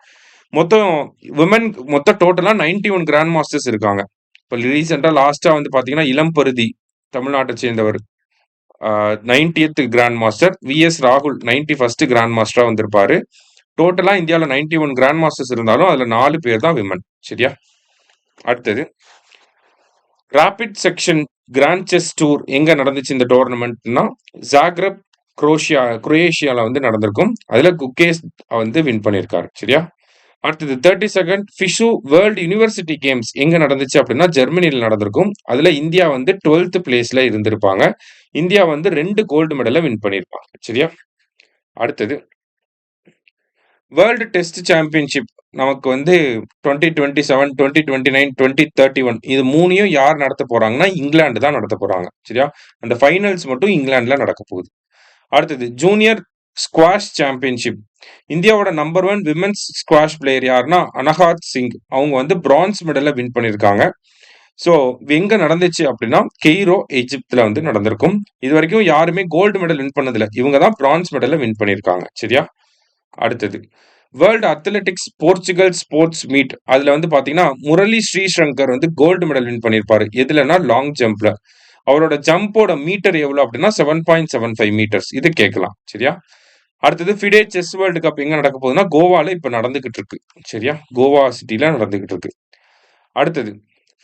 மொத்தம் டோட்டலா 91 கிராண்ட் மாஸ்டர்ஸ் இருக்காங்க. இப்போ ரீசெண்டா லாஸ்டா வந்து பாத்தீங்கன்னா இளம்பருதி தமிழ்நாட்டை சேர்ந்தவர் 90th கிராண்ட் மாஸ்டர், விஎஸ் ராகுல் 91st கிராண்ட் மாஸ்டரா வந்திருப்பாரு. டோட்டலா இந்தியாவில் 91 கிராண்ட் மாஸ்டர்ஸ் இருந்தாலும் அதுல 4 பேர் தான் விமன். சரியா? அடுத்தது rapid section grand chess tour எங்க நடந்துச்சு இந்த டோர்னமெண்ட்னா ஜாக்ரப் குரோயேஷியால வந்து நடந்திருக்கும். அதுல குகேஸ் வந்து வின் பண்ணியிருக்காரு. சரியா? அடுத்தது 32nd fish world university games எங்க நடந்துச்சு அப்படின்னா ஜெர்மனியில் நடந்திருக்கும். அதுல இந்தியா வந்து 12th பிளேஸ்ல இருந்திருப்பாங்க. இந்தியா வந்து 2 கோல்டு மெடலை வின் பண்ணியிருப்பாங்க. சரியா? அடுத்தது வேர்ல்டு டெஸ்ட் சாம்பியன்ஷிப் நமக்கு வந்து 2027, 2029, 2031 இது மூணையும் யார் நடத்த போறாங்கன்னா இங்கிலாந்து தான் நடத்த போறாங்க. சரியா? அந்த ஃபைனல்ஸ் மட்டும் இங்கிலாந்துல நடக்க போகுது. அடுத்தது ஜூனியர் ஸ்குவாஷ் சாம்பியன்ஷிப். இந்தியாவோட நம்பர் 1 விமென்ஸ் ஸ்குவாஷ் பிளேயர் யாருன்னா அனஹாத் சிங். அவங்க வந்து பிரான்ஸ் மெடலை வின் பண்ணியிருக்காங்க. ஸோ எங்க நடந்துச்சு அப்படின்னா கெய்ரோ எஜிப்துல வந்து நடந்திருக்கும். இது வரைக்கும் யாருமே கோல்டு மெடல் வின் பண்ணதில்ல. இவங்க தான் பிரான்ஸ் மெடலை வின் பண்ணியிருக்காங்க. சரியா? அடுத்தது world athletics Portugal sports meet. அதுல வந்து பாத்தீங்கன்னா முரளி ஸ்ரீசங்கர் வந்து கோல்டு மெடல் வின் பண்ணியிருப்பாரு. எதுலன்னா லாங் ஜம்ப்ல. அவரோட ஜம்போட மீட்டர் எவ்வளவு அப்படின்னா 7.75 மீட்டர்ஸ். இது கேட்கலாம். சரியா? அடுத்தது ஃபிடே செஸ் வேர்ல்டு கப் எங்க நடக்க போகுதுன்னா கோவால இப்ப நடந்துகிட்டு இருக்கு. சரியா? கோவா சிட்டில நடந்துகிட்டு இருக்கு. அடுத்தது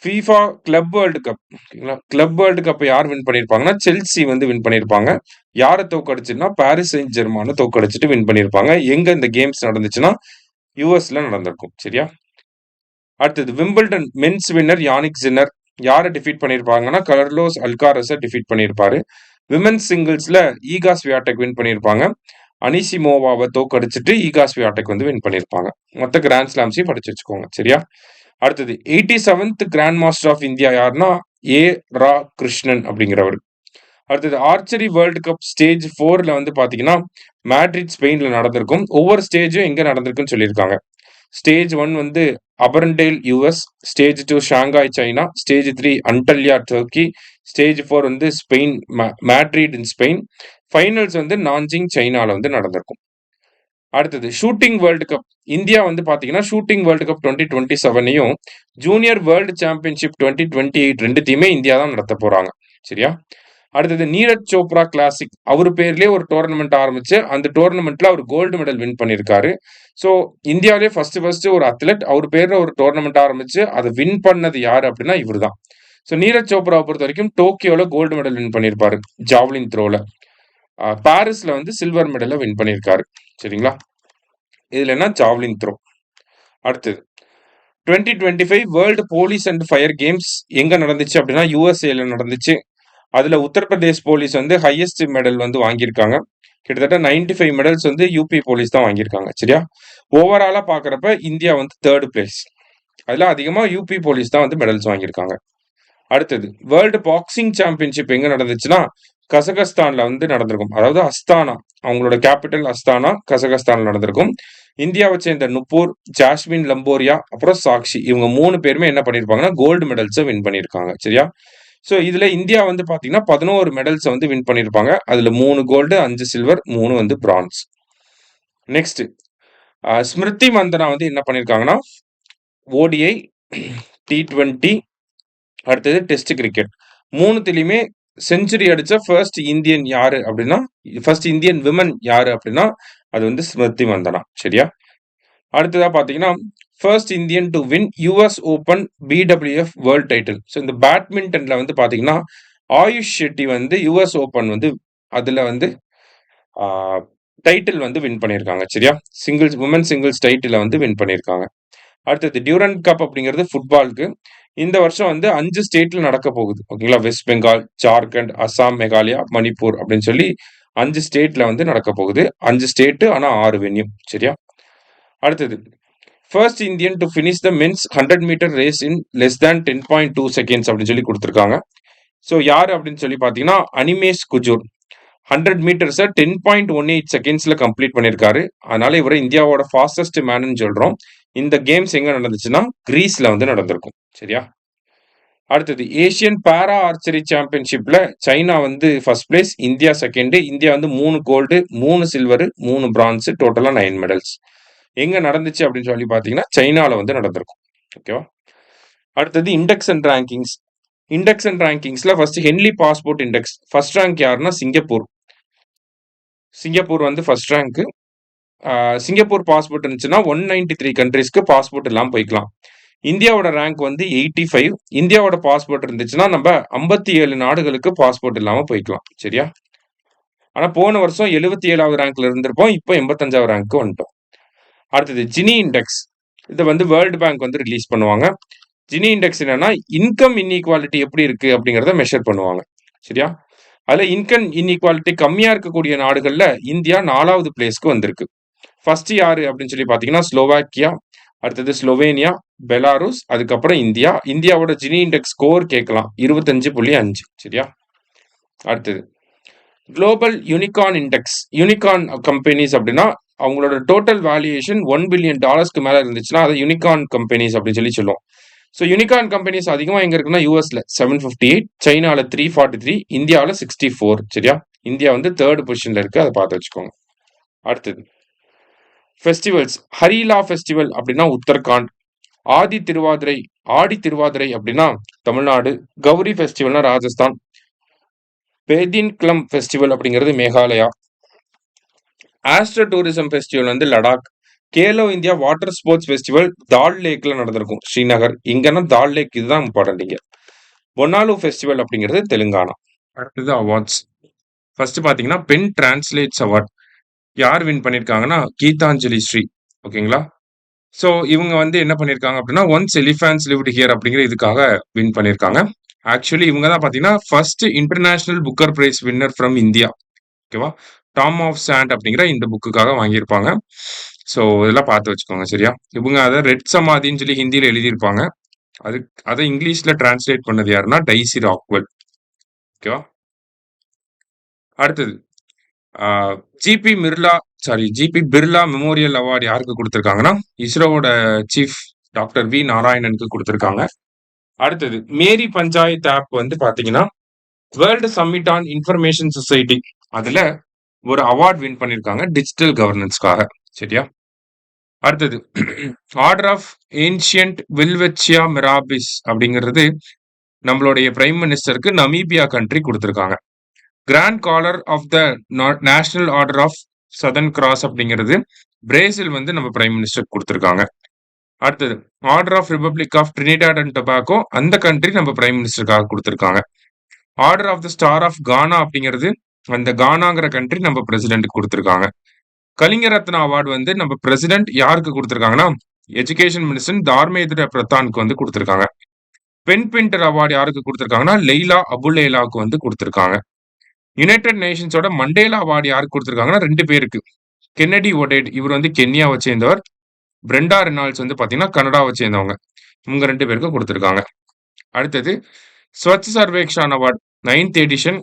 FIFA club world cup. Club world cup யார் வின் பண்ணிருப்பாங்கன்னா செல்சி வந்து வின் பண்ணிருப்பாங்க. யாரை தோக்கடிச்சுன்னா பாரிஸ் செயின்ட் ஜெர்மான தோக்கடிச்சிட்டு வின் பண்ணிருப்பாங்க. எங்க இந்த கேம்ஸ் நடந்துச்சுன்னா யூஎஸ்ல நடந்திருக்கும். சரியா? அடுத்தது Wimbledon men's winner Jannik Sinner யாரை டிஃபீட் பண்ணிருப்பாங்கன்னா கார்லோஸ் அல்காரஸை டிஃபீட் பண்ணிருப்பாரு. விமென்ஸ் சிங்கிள்ஸ்ல ஈகா ஸ்வியாடெக் வின் பண்ணிருப்பாங்க. அனிசிமோவாவை தோக்கடிச்சிட்டு ஈகா ஸ்வியாடெக் வந்து வின் பண்ணிருப்பாங்க. மொத்த கிராண்ட் ஸ்லாம்ஸையும் படிச்சு வச்சுக்கோங்க. சரியா? அடுத்தது 87th grand master of India யாருன்னா ஏ ரா கிருஷ்ணன் அப்படிங்கிறவர். அடுத்தது ஆர்ச்சரி வேர்ல்டு கப் ஸ்டேஜ் 4ல வந்து பாத்தீங்கன்னா மேட்ரிட் ஸ்பெயின்ல நடந்திருக்கும். ஒவ்வொரு ஸ்டேஜும் எங்க நடந்திருக்குன்னு சொல்லியிருக்காங்க. ஸ்டேஜ் 1 வந்து Auburndale US, stage 2 Shanghai China, stage 3 Antalya Turkey, stage 4 வந்து Spain Madrid in Spain, finals வந்து நான்ஜிங் சைனால வந்து நடந்திருக்கும். அடுத்தது ஷூட்டிங் வேர்ல்டு கப். இந்தியா வந்து பாத்தீங்கன்னா shooting world cup 2027 junior world championship 2028 ரெண்டுத்தையுமே இந்தியா தான் நடத்த போறாங்க. சரியா? அடுத்தது நீரஜ் சோப்ரா கிளாசிக். அவர் பேர்லயே ஒரு டோர்னமெண்ட் ஆரம்பிச்சு அந்த டோர்னமெண்ட்ல அவர் கோல்டு மெடல் வின் பண்ணிருக்காரு. ஸோ இந்தியாவிலே ஃபர்ஸ்ட் ஒரு அத்லெட் அவர் பேர்ல ஒரு டோர்னமெண்ட் ஆரம்பிச்சு அதை வின் பண்ணது யாரு அப்படின்னா இவர் தான். ஸோ நீரஜ் சோப்ராவை பொறுத்த வரைக்கும் டோக்கியோல கோல்டு மெடல் வின் பண்ணியிருப்பாரு ஜாவ்லின் த்ரோல. பாரிஸ்ல வந்து சில்வர் மெடலை வின் பண்ணியிருக்காரு. சரிங்களா? இதுல என்ன ஜாவ்லின் த்ரோ. அடுத்தது 2025 world police and fire games எங்க நடந்துச்சு அப்படின்னா யூஎஸ்ஏல நடந்துச்சு. அதுல உத்தரப்பிரதேஷ் போலீஸ் வந்து ஹையஸ்ட் மெடல் வந்து வாங்கியிருக்காங்க. கிட்டத்தட்ட 95 மெடல்ஸ் வந்து யூபி போலீஸ் தான் வாங்கியிருக்காங்க. சரியா? ஓவராலா பாக்குறப்ப இந்தியா வந்து தேர்ட் பிளேஸ். அதுல அதிகமா யூபி போலீஸ் தான் வந்து மெடல்ஸ் வாங்கியிருக்காங்க. அடுத்தது வேர்ல்டு பாக்ஸிங் சாம்பியன்ஷிப் எங்க நடந்துச்சுன்னா கசகஸ்தான்ல வந்து நடந்திருக்கும். அதாவது அஸ்தானா, அவங்களோட கேபிட்டல் அஸ்தானா, கசகஸ்தான்ல நடந்திருக்கும். இந்தியாவை சேர்ந்த நுப்பூர், ஜாஸ்மின் லம்போரியா, அப்புறம் சாக்ஷி, இவங்க 3 பேருமே என்ன பண்ணியிருப்பாங்கன்னா கோல்டு மெடல்ஸை வின் பண்ணியிருக்காங்க. சரியா? ஸோ இதுல இந்தியா வந்து பாத்தீங்கன்னா 11 மெடல்ஸை வந்து வின் பண்ணியிருப்பாங்க. அதுல 3 கோல்டு, 5 சில்வர், 3 வந்து பிரான்ஸ். நெக்ஸ்ட் ஸ்மிருதி மந்தனா வந்து என்ன பண்ணியிருக்காங்கன்னா ஓடிஐ, T20, அடுத்தது டெஸ்ட் கிரிக்கெட், மூணுத்திலயுமே செஞ்சுரி அடிச்ச ஃபர்ஸ்ட் இந்தியன் யாரு அப்படின்னா, ஃபர்ஸ்ட் இந்தியன் விமன் யாரு அப்படின்னா அது வந்து ஸ்மிருதி மந்தனா. சரியா? அடுத்ததா பாத்தீங்கன்னா first Indian to win US open BWF world title. So இந்த பேட்மிண்டன்ல வந்து பாத்தீங்கன்னா ஆயுஷ் ஷெட்டி வந்து யுஎஸ் ஓபன் வந்து அதுல வந்து டைட்டில் வந்து வின் பண்ணியிருக்காங்க. சரியா? சிங்கிள்ஸ் உமன் சிங்கிள்ஸ் டைட்டில வந்து வின் பண்ணியிருக்காங்க. அடுத்தது டியூரண்ட் கப் அப்படிங்கிறது ஃபுட்பாலுக்கு. இந்த வருஷம் வந்து 5 ஸ்டேட்ல நடக்க போகுது. ஓகேங்களா? வெஸ்ட் பெங்கால், ஜார்க்கண்ட், அசாம், மேகாலயா, மணிப்பூர் அப்படின்னு சொல்லி 5 ஸ்டேட்ல வந்து நடக்க போகுது. 5 ஸ்டேட் ஆனா 6 வென்யூ. சரியா? அடுத்தது first Indian to finish the men's 100 metre race in less than 10.2 seconds அப்படின்னு சொல்லி கொடுத்துருக்காங்க. ஸோ யார் அப்படின்னு சொல்லி பார்த்தீங்கன்னா அனிமேஷ் குஜூர் 100 மீட்டர்ஸை 10.18 செகண்ட்ஸ்ல கம்ப்ளீட் பண்ணியிருக்காரு. அதனால இவரை இந்தியாவோட ஃபாஸ்டஸ்ட் மேன்னு சொல்றோம். இந்த கேம்ஸ் எங்க நடந்துச்சுன்னா கிரீஸ்ல வந்து நடந்திருக்கும். சரியா? அடுத்தது ஏசியன் பாரா ஆர்ச்சரி சாம்பியன்ஷிப்ல சைனா வந்து first place, India second. India வந்து 3 கோல்டு, 3 சில்வர், 3 பிரான்ஸ், டோட்டலா 9 மெடல்ஸ். எங்க நடந்துச்சு அப்படின்னு சொல்லி பாத்தீங்கன்னா சைனால வந்து நடந்திருக்கும். ஓகேவா? அடுத்தது index and rankings. Index and ரேங்கிங்ஸ்ல first Henley passport index. First rank யாருன்னா சிங்கப்பூர். சிங்கப்பூர் வந்து ஃபர்ஸ்ட் ரேங்க். சிங்கப்பூர் பாஸ்போர்ட் இருந்துச்சுன்னா 193 கண்ட்ரீஸ்க்கு பாஸ்போர்ட் இல்லாம போய்க்கலாம். இந்தியாவோட ரேங்க் வந்து 85. இந்தியாவோட பாஸ்போர்ட் இருந்துச்சுன்னா நம்ம 57 நாடுகளுக்கு பாஸ்போர்ட் இல்லாம போய்க்கலாம். சரியா? ஆனா போன வருஷம் 77வது ரேங்க்ல இருந்திருப்போம். இப்போ 85வது ரேங்க் வந்துட்டோம். அடுத்தது ஜினி இண்டெக்ஸ். இதை வந்து வேர்ல்டு பேங்க் வந்து ரிலீஸ் பண்ணுவாங்க. ஜினி இண்டெக்ஸ் என்னன்னா இன்கம் இன்இக்வாலிட்டி எப்படி இருக்கு அப்படிங்கிறத மெஷர் பண்ணுவாங்க. சரியா? அதுல இன்கம் இன்இக்வாலிட்டி கம்மியா இருக்கக்கூடிய நாடுகள்ல இந்தியா 4வது பிளேஸ்க்கு வந்திருக்கு. ஃபர்ஸ்ட் யாரு அப்படின்னு சொல்லி பாத்தீங்கன்னா ஸ்லோவாக்கியா, அடுத்தது ஸ்லோவேனியா, பெலாருஸ், அதுக்கப்புறம் இந்தியா. இந்தியாவோட ஜினி இண்டெக்ஸ் ஸ்கோர் கேட்கலாம் 25.5. சரியா? அடுத்தது global unicorn index. Unicorn companies அப்படின்னா அவங்களோட டோட்டல் வேல்யூவேஷன் $1 பில்லியன் மேல இருந்துச்சுன்னா அதை யூனிகார்ன் கம்பெனிஸ் அப்படின்னு சொல்லி சொல்லுவோம். ஸோ யூனிகார்ன் கம்பெனிஸ் அதிகமா எங்க இருக்குன்னா யூஎஸ்ல 758, சைனால 343, இந்தியாவில 64. சரியா? இந்தியா வந்து தேர்ட் பொசிஷன்ல இருக்கு, அதை பார்த்து வச்சுக்கோங்க. அடுத்தது ஃபெஸ்டிவல்ஸ். ஹரிலா ஃபெஸ்டிவல் அப்படின்னா உத்தரகாண்ட். ஆடி திருவாதிரை அப்படின்னா தமிழ்நாடு. கௌரி ஃபெஸ்டிவல்னா ராஜஸ்தான். பேதின் கிளம் ஃபெஸ்டிவல் அப்படிங்கிறது மேகாலயா. ஆஸ்ட்ரோ டூரிசம் ஃபெஸ்டிவல் வந்து Ladakh. Khelo India water sports festival Dal லேக்ல நடந்திருக்கும், ஸ்ரீநகர். இங்கன்னா தால் லேக் இதுதான் இம்பார்ட்டன்ட் இங்க. பொனாலு ஃபெஸ்டிவல் அப்படிங்கிறது தெலுங்கானா. அடுத்தது அவார்ட்ஸ். ஃபர்ஸ்ட் பாத்தீங்கன்னா பென் டிரான்ஸ்லேட்ஸ் அவார்ட் யார் வின் பண்ணிருக்காங்கன்னா கீதாஞ்சலி ஸ்ரீ. ஓகேங்களா? ஸோ இவங்க வந்து என்ன பண்ணியிருக்காங்க அப்படின்னா ஒன்ஸ் எலிஃபேன்ட்ஸ் லிவ்டு ஹியர் அப்படிங்கிற இதுக்காக வின் பண்ணியிருக்காங்க. ஆக்சுவலி இவங்க தான் பார்த்தீங்கன்னா first international Booker price winner from India. ஓகேவா? டாம் ஆஃப் சாண்ட் அப்படிங்கிற இந்த புக்குக்காக வாங்கியிருப்பாங்க. ஸோ இதெல்லாம் பார்த்து வச்சுக்கோங்க. சரியா? இவங்க அதை ரெட் சமாதின்னு சொல்லி ஹிந்தியில் எழுதியிருப்பாங்க. அதை இங்கிலீஷ்ல டிரான்ஸ்லேட் பண்ணது யாருன்னா டைசி ராக்வெல். ஓகேவா? அடுத்தது ஜிபி பிர்லா மெமோரியல் அவார்டு யாருக்கு கொடுத்திருக்காங்கன்னா இஸ்ரோவோட சீஃப் டாக்டர் வி நாராயணனுக்கு கொடுத்திருக்காங்க. அடுத்தது மேரி பஞ்சாயத் ஆப் வந்து பாத்தீங்கன்னா world summit on information society அதுல ஒரு அவார்ட் வின் பண்ணிருக்காங்க டிஜிட்டல் கவர்னன்ஸ்க்காக. சரியா? அடுத்தது order of ancient Welwitschia mirabilis அப்படிங்கிறது நம்மளுடைய பிரைம் மினிஸ்டருக்கு நமீபியா கண்ட்ரி கொடுத்திருக்காங்க. Grand collar of the national order of southern cross அப்படிங்கிறது பிரேசில் வந்து நம்ம பிரைம் மினிஸ்டர் கொடுத்திருக்காங்க. அடுத்தது order of republic of Trinidad and Tobago, அந்த கண்ட்ரி நம்ம பிரைம் மினிஸ்டருக்காக கொடுத்திருக்காங்க. Order of the star of Ghana அப்படிங்கிறது அந்த கானாங்கிற கண்ட்ரி நம்ம பிரசிடென்ட் கொடுத்திருக்காங்க. கலிங்க ரத்னா அவார்டு வந்து நம்ம பிரசிடென்ட் யாருக்கு குடுத்திருக்காங்கன்னா, எஜுகேஷன் மினிஸ்டர் தார்மேந்திர பிரதானுக்கு வந்து குடுத்திருக்காங்க. பென் பிரிண்டர் அவார்டு யாருக்கு குடுத்திருக்காங்கன்னா, லெய்லா அபுலேலாவுக்கு வந்து குடுத்திருக்காங்க. யுனைட்டட் நேஷன்ஸோட மண்டேலா அவார்டு யாருக்கு குடுத்திருக்காங்கன்னா 2 பேருக்கு. கென்னடி ஒடேட் இவர் வந்து கென்யாவ சேர்ந்தவர். பிரெண்டா ரெனால்ட்ஸ் வந்து பார்த்தீங்கன்னா, கனடாவ சேர்ந்தவங்க. இவங்க 2 பேருக்கும் குடுத்திருக்காங்க. அடுத்தது Swachh Survekshan award ninth edition.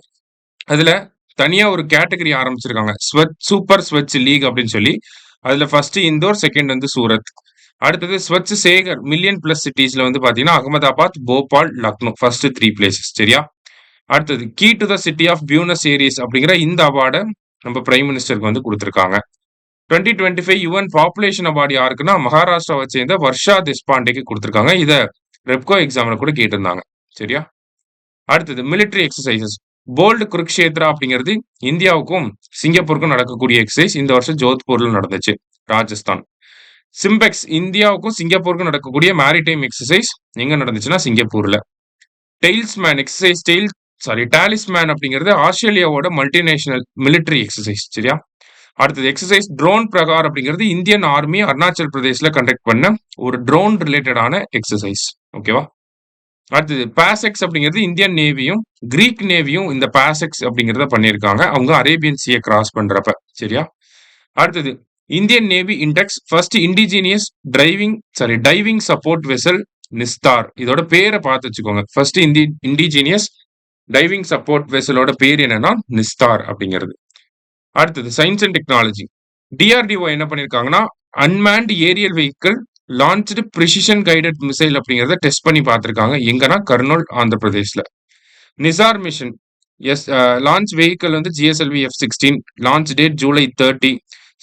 அதுல தனியா ஒரு கேட்டகரி ஆரம்பிச்சிருக்காங்க. சூப்பர் ஸ்வச் லீக் அப்படின்னு சொல்லி. அதுல ஃபர்ஸ்ட் இந்தோர், செகண்ட் வந்து சூரத். அடுத்தது ஸ்வச் சேகர் மில்லியன் பிளஸ் சிட்டீஸ்ல வந்து பாத்தீங்கன்னா அகமதாபாத், போபால், லக்னோ ஃபர்ஸ்ட் 3 பிளேசஸ் சரியா? அடுத்தது key to the city of Buenos Aires அப்படிங்கிற இந்த அவார்டை நம்ம பிரைம் மினிஸ்டருக்கு வந்து கொடுத்திருக்காங்க. 2025 யுஎன் பாப்புலேஷன் அவார்டு யாருக்குன்னா மகாராஷ்டிராவை சேர்ந்த வர்ஷா தேஷ்பாண்டேக்கு கொடுத்திருக்காங்க. இத ரெப்கோ எக்ஸாம்ல கூட கேட்டிருந்தாங்க. சரியா? அடுத்தது மிலிட்டரி எக்ஸசைசஸ். போல்டு குருக்ஷேத்ரா அப்படிங்கிறது இந்தியாவுக்கும் சிங்கப்பூருக்கும் நடக்கக்கூடிய எக்ஸசைஸ். இந்த வருஷம் ஜோத்பூர்ல நடந்துச்சு, ராஜஸ்தான். சிம்பெக்ஸ் இந்தியாவுக்கும் சிங்கப்பூருக்கும் நடக்கக்கூடிய மேரிடைம் எக்ஸசைஸ் எங்க நடந்துச்சுன்னா சிங்கப்பூர்ல. டெய்ல்ஸ்மேன் எக்ஸசைஸ் டாலிஸ்மேன் அப்படிங்கிறது ஆஸ்திரேலியாவோட மல்டிநேஷனல் மிலிட்டரி எக்ஸசைஸ் சரியா? அடுத்தது எக்ஸசைஸ் ட்ரோன் பிரகார் அப்படிங்கிறது இந்தியன் ஆர்மி அருணாச்சல் பிரதேஷ்ல கண்டக்ட் பண்ண ஒரு ட்ரோன் ரிலேட்டடான எக்ஸசைஸ். ஓகேவா? அடுத்தது பாசெக்ஸ் அப்படிங்கிறது இந்தியன் நேவியும் கிரீக் நேவியும் இந்த பாசெக்ஸ் அப்படிங்கிறத பண்ணியிருக்காங்க. அவங்க அரேபியன் சீயை கிராஸ் பண்றப்ப சரியா? அடுத்தது Indian navy index first indigenous diving support vessel Nistar. இதோட பேரை பார்த்து வச்சுக்கோங்க. ஃபர்ஸ்ட் இண்டிஜினியஸ் டைவிங் சப்போர்ட் வெசலோட பேர் என்னன்னா நிஸ்தார் அப்படிங்கிறது. அடுத்தது சயின்ஸ் அண்ட் டெக்னாலஜி. டிஆர்டிஓ என்ன பண்ணிருக்காங்கன்னா unmanned aerial vehicle launched precision guided missile அப்படிங்கறத டெஸ்ட் பண்ணி பார்த்திருக்காங்க. எங்கன்னா கர்னூல், ஆந்திர பிரதேஷ்ல. நிசார் மிஷன் லான்ச் வெஹிக்கிள் வந்து GSLV F-16. Launch date July 30.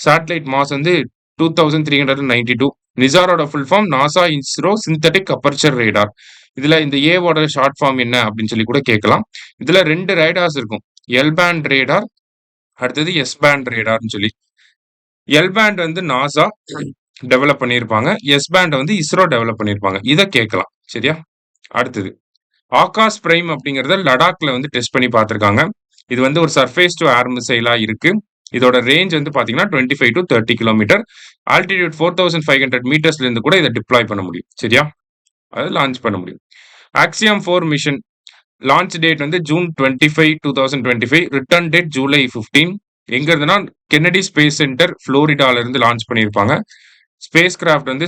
Satellite mass வந்து 2392. நிசாரோட full form NASA ISRO synthetic aperture radar. இதுல இந்த ஏவோட ஷார்ட் ஃபார்ம் என்ன அப்படின்னு சொல்லி கூட கேட்கலாம். இதுல 2 ரேடார்ஸ் இருக்கும். எல் பேண்ட் ரேடார், அடுத்தது எஸ் பேண்ட் ரேடார்னு சொல்லி. எல் பேண்ட் வந்து நாசா டெவலப் பண்ணியிருப்பாங்க. எஸ் பேண்ட் வந்து இஸ்ரோ டெவலப் பண்ணியிருப்பாங்க. இதை கேட்கலாம் சரியா? அடுத்தது ஆகாஷ் பிரைம் அப்படிங்கறத லடாக்ல வந்து டெஸ்ட் பண்ணி பார்த்திருக்காங்க. இது வந்து ஒரு சர்ஃபேஸ் டு ஏர் மிசைலா இருக்கு. இதோட ரேஞ்ச் வந்து பாத்தீங்கன்னா 25 to 30 கிலோமீட்டர். ஆல்டிடியூட் 4500 மீட்டர்ஸ்ல இருந்து கூட இதை டிப்ளாய் பண்ண முடியும் சரியா? அதை லான்ச் பண்ண முடியும். ஆக்சியம் 4 மிஷன் லான்ச் டேட் வந்து ஜூன் 25, 2025. Return date July 15. எங்க இருந்துன்னா கென்னடி ஸ்பேஸ் சென்டர் புளோரிடால இருந்து லான்ச் பண்ணியிருப்பாங்க. ஸ்பேஸ் கிராஃப்ட் வந்து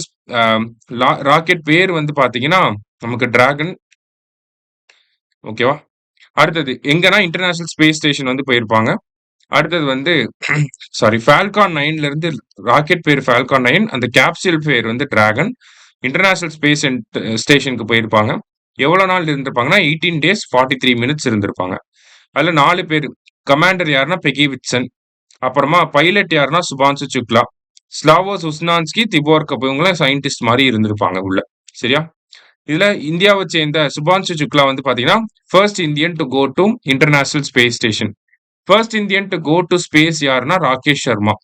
ராக்கெட் பேர் வந்து பாத்தீங்கன்னா நமக்கு டிராகன். ஓகேவா? அடுத்தது எங்கன்னா இன்டர்நேஷனல் ஸ்பேஸ் ஸ்டேஷன் வந்து போயிருப்பாங்க. அடுத்தது வந்து ஃபால்கான் 9ல இருந்து ராக்கெட் பேர் ஃபால்கான் 9, அந்த கேப்சூல் பேர் வந்து டிராகன். இன்டர்நேஷனல் ஸ்பேஸ் ஸ்டேஷனுக்கு போயிருப்பாங்க. எவ்வளவு நாள் இருந்திருப்பாங்கன்னா 18 days 43 minutes இருந்திருப்பாங்க. அதுல 4 பேர். கமாண்டர் யாருன்னா பெகி விட்சன். அப்புறமா பைலட் யாருன்னா சுபான்சு சுக்லா. ஸ்லாவோஸ் உஸ்னான்ஸ்கி, திபோர் கப் இவங்களாம் சயின்டிஸ்ட் மாதிரி இருந்திருப்பாங்க உள்ள சரியா? இதுல இந்தியாவை சேர்ந்த சுபான்சு சுக்லா வந்து பாத்தீங்கன்னா first Indian to go to international space station. First Indian to go to space யாருன்னா ராகேஷ் சர்மா.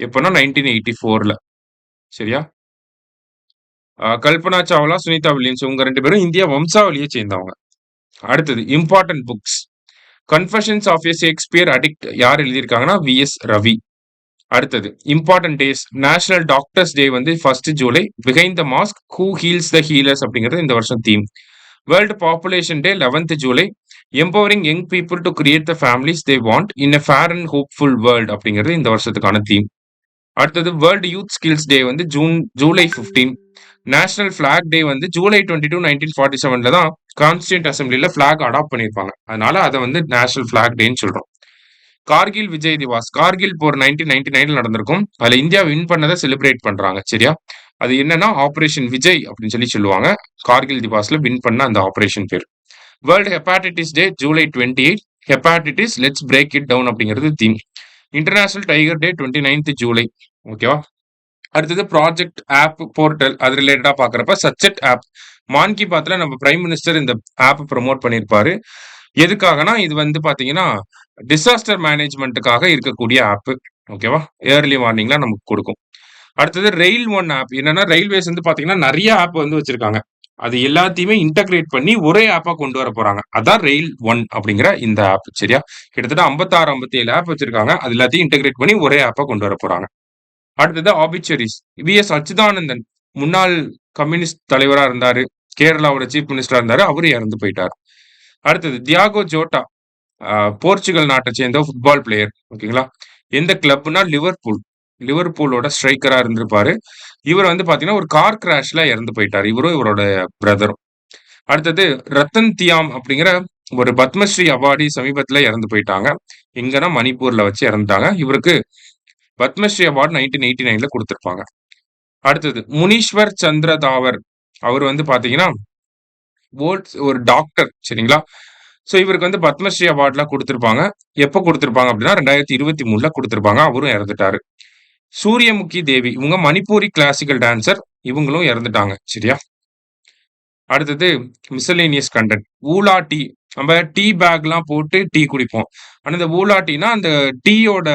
எப்பன்னா 1984ல சரியா? கல்பனா சாவ்லா, சுனிதா வில்லியம்ஸ் இவங்க 2 பேரும் இந்தியா வம்சாவளியை சேர்ந்தவங்க. அடுத்தது important books. Confessions of a Shakespeare addict யார் எழுதியிருக்காங்கன்னா VS ரவி. அடுத்தது important days. National doctors day வந்து 1 July. Behind the mask who heals the healers அப்படிங்கிறது இந்த வருஷம் theme. World population day 11th July. Empowering young people to create the families they want in a fair and hopeful world அப்படிங்கிறது இந்த வருஷத்துக்கான தீம். அடுத்தது வேர்ல்டு யூத் ஸ்கில்ஸ் டே வந்து ஜூலை 15. நேஷனல் பிளாக் டே வந்து ஜூலை 22, 1947ல தான் கான்ஸ்டியூண்ட் அசம்பிளில பிளாக் அடாப்ட் பண்ணியிருப்பாங்க. அதனால அதை வந்து நேஷனல் பிளாக் டேன்னு சொல்றோம். கார்கில் விஜய் திவாஸ். கார்கில் போர் 1999ல நடந்திருக்கும். அதுல இந்தியா வின் பண்ணதை செலிப்ரேட் பண்றாங்க சரியா? அது என்னன்னா ஆபரேஷன் விஜய் அப்படின்னு சொல்லி சொல்லுவாங்க. கார்கில் திவாஸ்ல வின் பண்ண அந்த ஆபரேஷன் பேர். World hepatitis day July 28. Hepatitis let's break it down அப்படிங்கிறது theme. International tiger day 29th July. ஓகேவா? அடுத்தது ப்ராஜெக்ட் ஆப் போர்ட்டல் அது ரிலேட்டடா பாக்குறப்ப சச்செட் ஆப். மான் கி பாத்ல நம்ம பிரைம் மினிஸ்டர் இந்த ஆப் ப்ரமோட் பண்ணியிருப்பாரு. எதுக்காகனா இது வந்து பாத்தீங்கன்னா டிசாஸ்டர் மேனேஜ்மெண்ட்டுக்காக இருக்கக்கூடிய ஆப். ஓகேவா? ஏர்லி வார்னிங்லாம் நமக்கு கொடுக்கும். அடுத்தது ரெயில் ஒன் ஆப். என்னன்னா ரயில்வேஸ் வந்து பாத்தீங்கன்னா நிறைய ஆப் வந்து வச்சிருக்காங்க. அது எல்லாத்தையுமே இன்டகிரேட் பண்ணி ஒரே ஆப்பா கொண்டு வர போறாங்க. அதான் ரெயில் ஒன் அப்படிங்கிற இந்த ஆப். சரியா? கிட்டத்தட்ட 56, 57 ஆப் வச்சிருக்காங்க. அது எல்லாத்தையும் இன்டகிரேட் பண்ணி ஒரே ஆப்பா கொண்டு வர போறாங்க. அடுத்தது ஆபிச்சரிஸ். வி.எஸ். அச்சுதானந்தன் முன்னாள் கம்யூனிஸ்ட் தலைவரா இருந்தாரு. கேரளாவோட சீஃப் மினிஸ்டரா இருந்தாரு. அவரு இறந்து போயிட்டாரு. அடுத்தது தியாகோ ஜோட்டா. போர்ச்சுகல் நாட்டை சேர்ந்த ஃபுட்பால் பிளேயர். ஓகேங்களா? எந்த கிளப்னா லிவர்பூல். லிவர்பூலோட ஸ்ட்ரைக்கரா இருந்திருப்பாரு. இவர் வந்து பாத்தீங்கன்னா ஒரு கார் கிராஷ்ல இறந்து போயிட்டாரு. இவரும் இவரோட பிரதரும். அடுத்தது ரத்தன் தியாம் அப்படிங்கிற ஒரு பத்மஸ்ரீ அவார்டி சமீபத்துல இறந்து போயிட்டாங்க. எங்கன்னா மணிப்பூர்ல வச்சு இறந்துட்டாங்க. இவருக்கு பத்மஸ்ரீ அவார்டு 1989ல கொடுத்திருப்பாங்க. அடுத்தது முனீஸ்வர் சந்திர தாவர். அவர் வந்து பாத்தீங்கன்னா ஒரு டாக்டர். சரிங்களா? சோ இவருக்கு வந்து பத்மஸ்ரீ அவார்ட்லாம் கொடுத்திருப்பாங்க. எப்ப கொடுத்திருப்பாங்க அப்படின்னா 2023ல கொடுத்திருப்பாங்க. அவரும் இறந்துட்டாரு. சூரியமுகி தேவி. இவங்க மணிப்பூரி கிளாசிக்கல் டான்சர். இவங்களும் இறந்துட்டாங்க. சரியா? அடுத்தது மிஸ்செலேனியஸ் கன்டென்ட். ஊலா டீ. நம்ம டீ பேக்லாம் போட்டு டீ குடிப்போம். ஆனா இந்த ஊலா டீனா அந்த டீயோட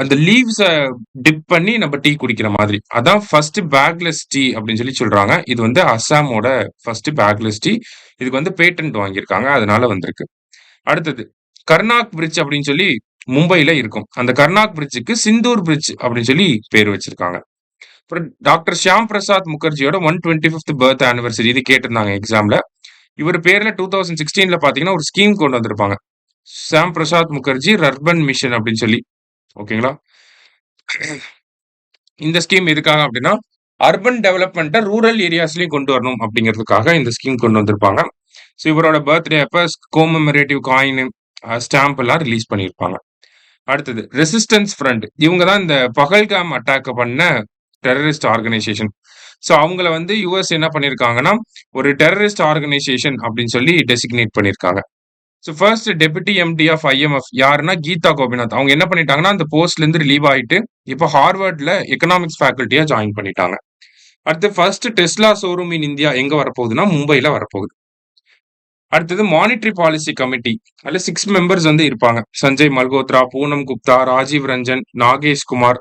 அந்த லீவ்ஸ டிப் பண்ணி நம்ம டீ குடிக்கிற மாதிரி. அதான் ஃபர்ஸ்ட் பேக்லெஸ் டீ அப்படின்னு சொல்றாங்க. இது வந்து அஸ்ஸாமோட ஃபர்ஸ்ட் பேக்லெஸ் டீ. இதுக்கு வந்து பேட்டன்ட் வாங்கியிருக்காங்க. அதனால வந்திருக்கு. அடுத்தது கர்னாக் பிரிட்ஜ் அப்படின்னு சொல்லி மும்பைல இருக்கும். அந்த கர்னாக் பிரிட்ஜுக்கு சிந்தூர் பிரிட்ஜ் அப்படின்னு சொல்லி பேர் வச்சிருக்காங்க. அப்புறம் டாக்டர் ஷியாம் பிரசாத் முகர்ஜியோட 125த் பர்த் ஆனிவர்சரி இது கேட்டிருந்தாங்க எக்ஸாம்ல. இவர் பேர்ல 2016ல பாத்தீங்கன்னா ஒரு ஸ்கீம் கொண்டு வந்திருப்பாங்க. ஷியாம் பிரசாத் முகர்ஜி ரர்பன் மிஷன் அப்படின்னு சொல்லி. ஓகேங்களா? இந்த ஸ்கீம் எதுக்காக அப்படின்னா, அர்பன் டெவலப்மெண்ட்ட ரூரல் ஏரியாஸ்லயும் கொண்டு வரணும் அப்படிங்கிறதுக்காக இந்த ஸ்கீம் கொண்டு வந்திருப்பாங்க. ஸோ இவரோட பர்த்டே அப்ப கோமெமரேட்டிவ் காயின், ஸ்டாம்ப் எல்லாம் ரிலீஸ் பண்ணியிருப்பாங்க. அடுத்தது ரெசிஸ்டன்ஸ் ஃப்ரண்ட். இவங்க தான் இந்த பகல்காம் அட்டாக்க பண்ண டெரரிஸ்ட் ஆர்கனைசேஷன். ஸோ அவங்கள வந்து யுஎஸ் என்ன பண்ணியிருக்காங்கன்னா, ஒரு டெரரிஸ்ட் ஆர்கனைசேஷன் அப்படின்னு சொல்லி டெசிக்னேட் பண்ணியிருக்காங்க. So first deputy MD of IMF யாருன்னா கீதா கோபிநாத். அவங்க என்ன பண்ணிட்டாங்கன்னா, அந்த போஸ்ட்ல இருந்து ரிலீவ் ஆயிட்டு, இப்போ ஹார்வர்ட்ல எக்கனாமிக்ஸ் ஃபேக்கல்ட்டியா ஜாயின் பண்ணிட்டாங்க. அடுத்து first Tesla showroom in India எங்க வரப்போகுதுன்னா, மும்பைல வரப்போகுது. அடுத்தது மானிட்டரி பாலிசி கமிட்டி. அதுல 6 மெம்பர்ஸ் வந்து இருப்பாங்க. சஞ்சய் மல்கோத்ரா, பூனம் குப்தா, ராஜீவ் ரஞ்சன், நாகேஷ் குமார்,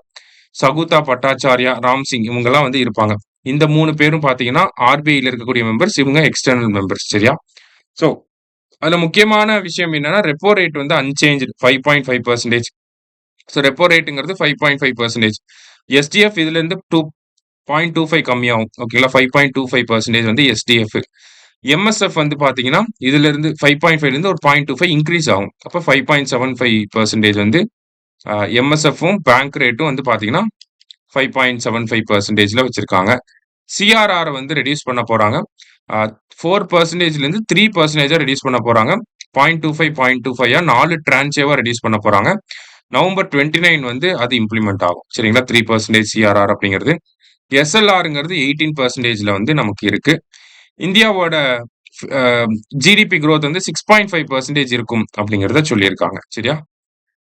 சகுதா பட்டாச்சார்யா, ராம் சிங் இவங்கெல்லாம் வந்து இருப்பாங்க. இந்த 3 பேரும் பாத்தீங்கன்னா ஆர்பிஐல இருக்கக்கூடிய மெம்பர்ஸ். இவங்க எக்ஸ்டர்னல் மெம்பர்ஸ். சரியா? சோ அதுல முக்கியமான விஷயம் என்னன்னா, ரெப்போ ரேட் வந்து அன்சேஞ்ச்டு 5.5%. ஸோ ரெப்போ ரேட்டுங்கிறது 5.5%. எஸ்டிஎஃப் இதுல இருந்து 2.25 கம்மியாகும். ஓகேங்களா? 5.25% வந்து எஸ்டிஎஃப். எம்எஸ்எஃப் வந்து பாத்தீங்கன்னா, இதுல இருந்து 5.5ல இருந்து ஒரு 0.25 இன்க்ரீஸ் ஆகும். அப்ப 5.75% வந்து எம்எஸ்எஃப்பும் பேங்க் ரேட்டும் வந்து பாத்தீங்கன்னா 5.75%ல வச்சிருக்காங்க. சிஆர்ஆர் வந்து ரெடியூஸ் பண்ண போறாங்க. 4%ல இருந்து 3%ஆ ரெடியூஸ் பண்ண போறாங்க. 0.25 4 டிரான்ச்சேவா ரெடியூஸ் பண்ண போறாங்க. நவம்பர் 29 வந்து அது இம்ப்ளிமெண்ட் ஆகும். சரிங்களா? 3% சிஆர்ஆர் அப்படிங்கிறது. எஸ்எல்ஆர்ங்கிறது 18%ல வந்து நமக்கு இருக்கு. இந்தியாவோட ஜிடிபி growth வந்து 6.5% இருக்கும் அப்படிங்கிறத சொல்லியிருக்காங்க. சரியா?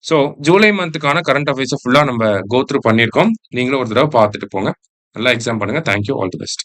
ஸோ ஜூலை மந்த்துக்கான கரண்ட் அஃபேர்ஸ ஃபுல்லா நம்ம கோ த்ரூ பண்ணியிருக்கோம். நீங்களும் ஒரு தடவ பார்த்துட்டு போங்க. நல்லா எக்ஸாம் பண்ணுங்க. Thank you. All the best.